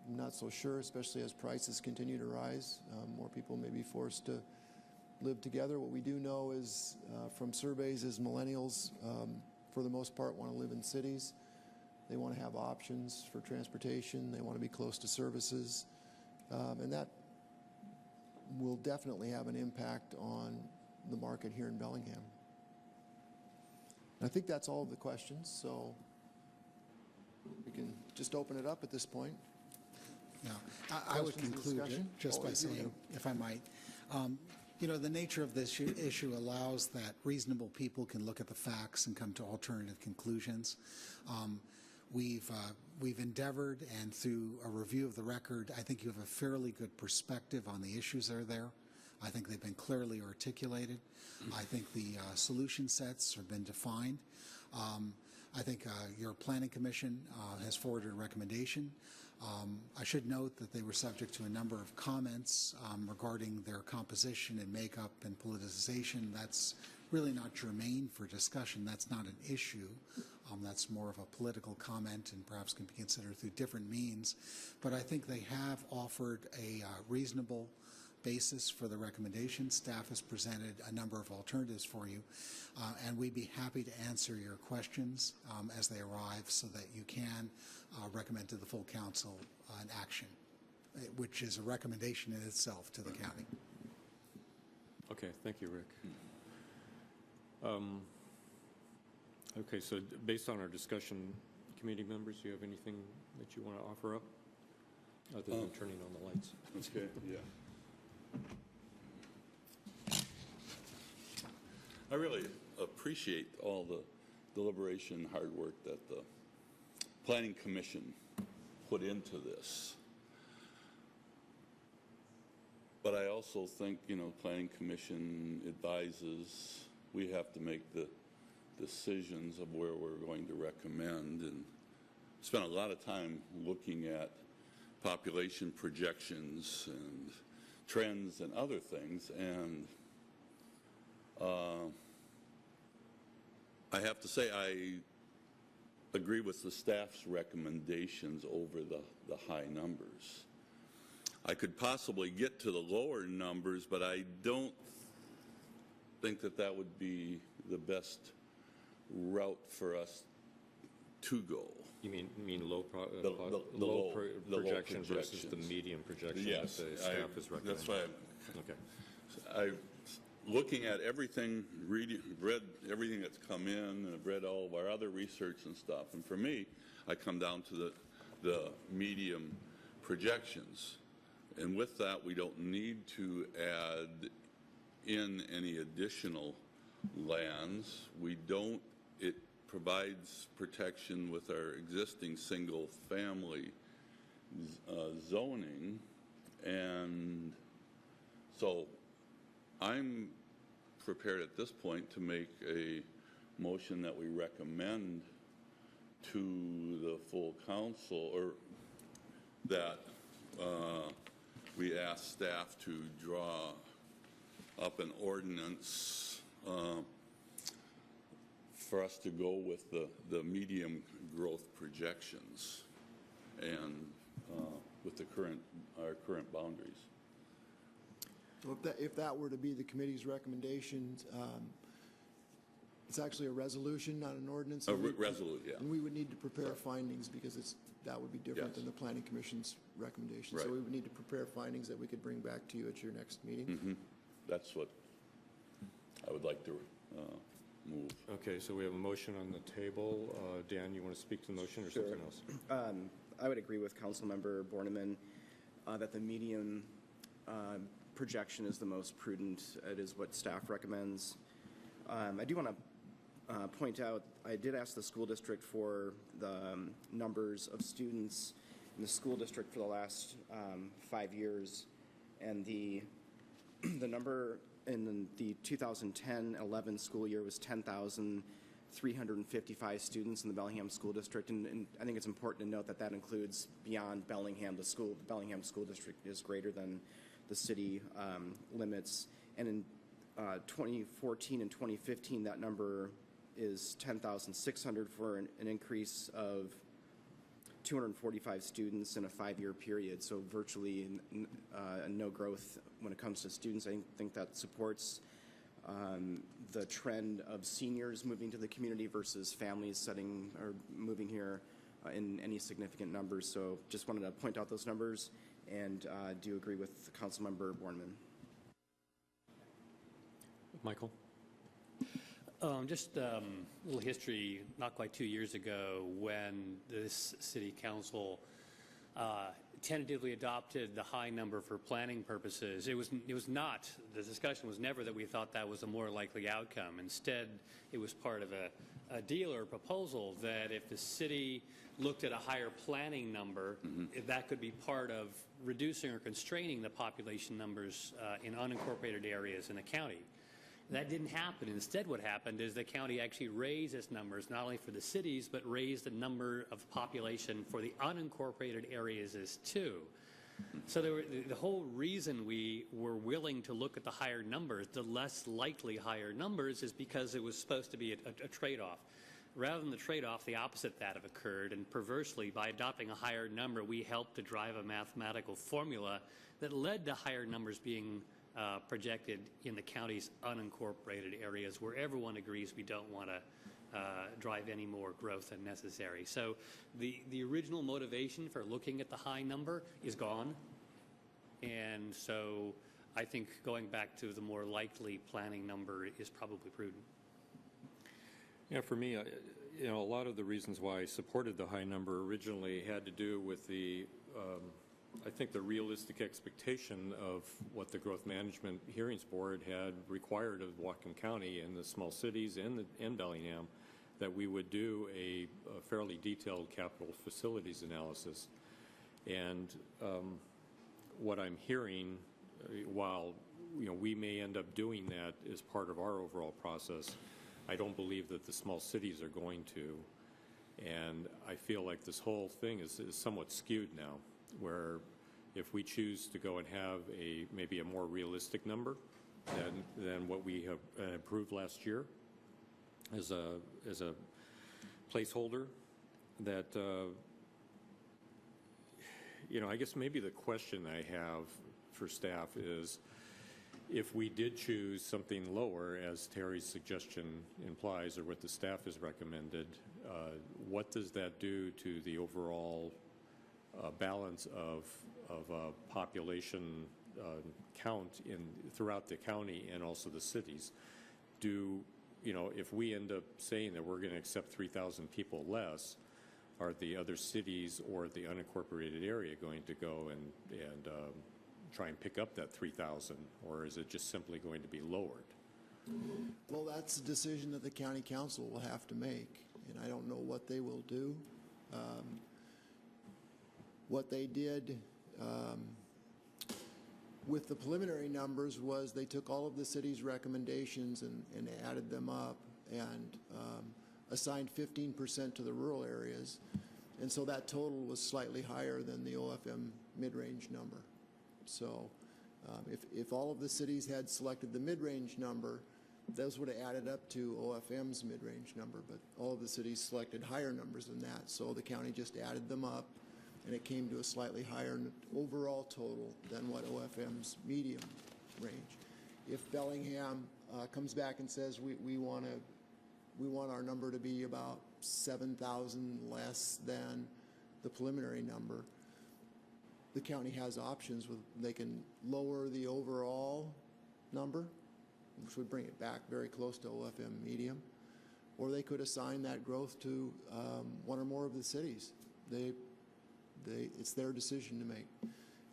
Speaker 2: I'm not so sure, especially as prices continue to rise. More people may be forced to live together. What we do know is from surveys is millennials, for the most part, want to live in cities. They want to have options for transportation. They want to be close to services. And that will definitely have an impact on the market here in Bellingham. I think that's all of the questions, so we can just open it up at this point.
Speaker 3: Yeah, I would
Speaker 2: Questions,
Speaker 3: conclude
Speaker 2: discussion?
Speaker 3: just by
Speaker 2: Always you
Speaker 3: saying, if I might, you know, the nature of this issue allows that reasonable people can look at the facts and come to alternative conclusions. We've endeavored, and through a review of the record, I think you have a fairly good perspective on the issues that are there. I think they've been clearly articulated. I think the solution sets have been defined. I think your Planning Commission has forwarded a recommendation. I should note that they were subject to a number of comments regarding their composition and makeup and politicization. That's really not germane for discussion. That's not an issue. That's more of a political comment and perhaps can be considered through different means. But I think they have offered a reasonable basis for the recommendation. Staff has presented a number of alternatives for you, and we'd be happy to answer your questions as they arrive so that you can recommend to the full council an action, which is a recommendation in itself to the county.
Speaker 1: Okay, thank you, Rick. Okay, so based on our discussion, committee members, do you have anything that you want to offer up other than turning on the lights?
Speaker 5: Okay, yeah. I really appreciate all the deliberation and hard work that the Planning Commission put into this. But I also think, you know, Planning Commission advises we have to make the decisions of where we're going to recommend, and spent a lot of time looking at population projections and trends and other things, and I have to say I agree with the staff's recommendations over the high numbers. I could possibly get to the lower numbers, but I don't think that that would be the best route for us to go.
Speaker 1: You mean low
Speaker 5: low
Speaker 1: projection versus the
Speaker 5: projections.
Speaker 1: medium projection
Speaker 5: Yes,
Speaker 1: that the staff is recommending?
Speaker 5: that's why
Speaker 1: Okay.
Speaker 5: looking at everything, read everything that's come in, and I've read all of our other research and stuff. And for me, I come down to the medium projections. And with that, we don't need to add in any additional lands. It provides protection with our existing single-family zoning. And so I'm prepared at this point to make a motion that we recommend to the full council, or that we ask staff to draw up an ordinance for us to go with the medium growth projections and with our current boundaries.
Speaker 2: So if that were to be the committee's recommendations, It's actually a resolution, not an ordinance.
Speaker 5: Resolute, yeah.
Speaker 2: And we would need to prepare findings because that would be different
Speaker 5: Yes.
Speaker 2: than the Planning Commission's recommendation. So
Speaker 5: Right.
Speaker 2: we would need to prepare findings that we could bring back to you at your next meeting.
Speaker 5: That's what I would like to move.
Speaker 1: Okay, so we have a motion on the table. Dan, you want to speak to the motion or something else?
Speaker 9: I would agree with Councilmember Borneman that the median projection is the most prudent. It is what staff recommends. I do want to point out, I did ask the school district for the numbers of students in the school district for the last 5 years, and the number in the 2010-11 school year was 10,355 students in the Bellingham School District, and I think it's important to note that that includes beyond Bellingham. The Bellingham School District is greater than the city limits, and in 2014 and 2015, that number is 10,600 for an increase of 245 students in a 5-year period, so virtually no growth when it comes to students. I think that supports the trend of seniors moving to the community versus families moving here in any significant numbers. So just wanted to point out those numbers, and do agree with Councilmember Borneman.
Speaker 1: Michael?
Speaker 6: Just a little history. Not quite 2 years ago, when this city council tentatively adopted the high number for planning purposes, it was not, the discussion was never that we thought that was a more likely outcome. Instead, it was part of a deal or a proposal that if the city looked at a higher planning number, that could be part of reducing or constraining the population numbers in unincorporated areas in the county. That didn't happen. Instead, what happened is the county actually raised its numbers, not only for the cities, but raised the number of population for the unincorporated areas as too. So the whole reason we were willing to look at the higher numbers, the less likely higher numbers, is because it was supposed to be a trade-off. Rather than the trade-off, the opposite that have occurred, and perversely, by adopting a higher number, we helped to drive a mathematical formula that led to higher numbers being projected in the county's unincorporated areas, where everyone agrees we don't want to drive any more growth than necessary. So the original motivation for looking at the high number is gone, and so I think going back to the more likely planning number is probably prudent.
Speaker 1: Yeah, for me, a lot of the reasons why I supported the high number originally had to do with I think the realistic expectation of what the Growth Management Hearings Board had required of Whatcom County and the small cities and Bellingham, that we would do a fairly detailed capital facilities analysis. And what I'm hearing, while we may end up doing that as part of our overall process, I don't believe that the small cities are going to. And I feel like this whole thing is somewhat skewed now, where if we choose to go and have maybe a more realistic number than what we have approved last year as a placeholder, that I guess maybe the question I have for staff is, if we did choose something lower, as Terry's suggestion implies, or what the staff has recommended, what does that do to the overall balance of population count throughout the county and also the cities? If we end up saying that we're going to accept 3,000 people less, are the other cities or the unincorporated area going to go and try and pick up that 3,000, or is it just simply going to be lowered?
Speaker 2: Well, that's a decision that the county council will have to make, and I don't know what they will do. What they did with the preliminary numbers was they took all of the city's recommendations and added them up and assigned 15% to the rural areas, and so that total was slightly higher than the OFM mid-range number. So if all of the cities had selected the mid-range number, those would have added up to OFM's mid-range number, but all of the cities selected higher numbers than that, so the county just added them up, and it came to a slightly higher overall total than what OFM's medium range. If Bellingham comes back and says we want to we want our number to be about 7,000 less than the preliminary number. The county has options with, they can lower the overall number, which would bring it back very close to OFM medium, or they could assign that growth to one or more of the cities. It's their decision to make.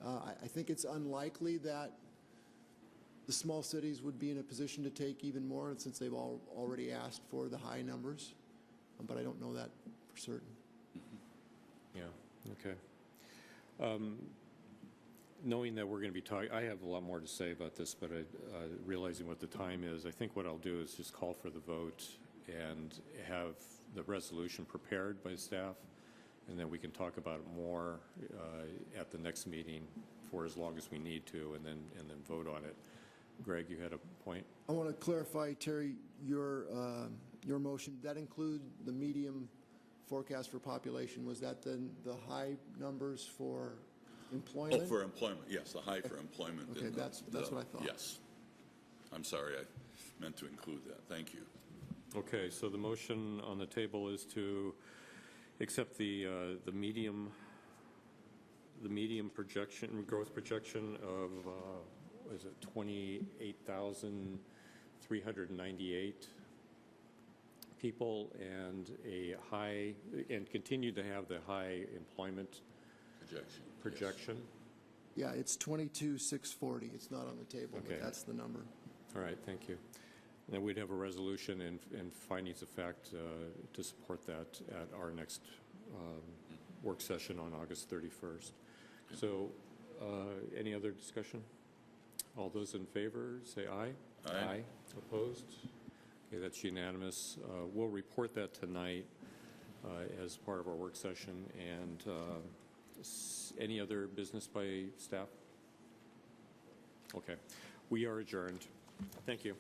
Speaker 2: I think it's unlikely that the small cities would be in a position to take even more since they've already asked for the high numbers, but I don't know that for certain.
Speaker 1: Yeah, okay. Knowing that we're going to be talking, I have a lot more to say about this, but realizing what the time is, I think what I'll do is just call for the vote and have the resolution prepared by staff, and then we can talk about it more at the next meeting for as long as we need to, and then vote on it. Greg, you had a point?
Speaker 2: I want to clarify, Terry, your motion, that include the medium forecast for population. Was that then the high numbers for employment?
Speaker 5: Oh, for employment, yes, the high for employment.
Speaker 2: Okay, that's what I thought.
Speaker 5: Yes. I'm sorry, I meant to include that. Thank you.
Speaker 1: Okay, so the motion on the table is to accept the medium projection, growth projection of is it 28,398 people, and continue to have the high employment projection.
Speaker 2: Yeah, it's 22,640. It's not on the table,
Speaker 1: Okay.
Speaker 2: but that's the number.
Speaker 1: All right, thank you. Then we'd have a resolution and findings of fact to support that at our next work session on August 31st. So any other discussion? All those in favor, say aye.
Speaker 5: Aye.
Speaker 1: Opposed? Okay, that's unanimous. We'll report that tonight as part of our work session. And any other business by staff? Okay. We are adjourned. Thank you.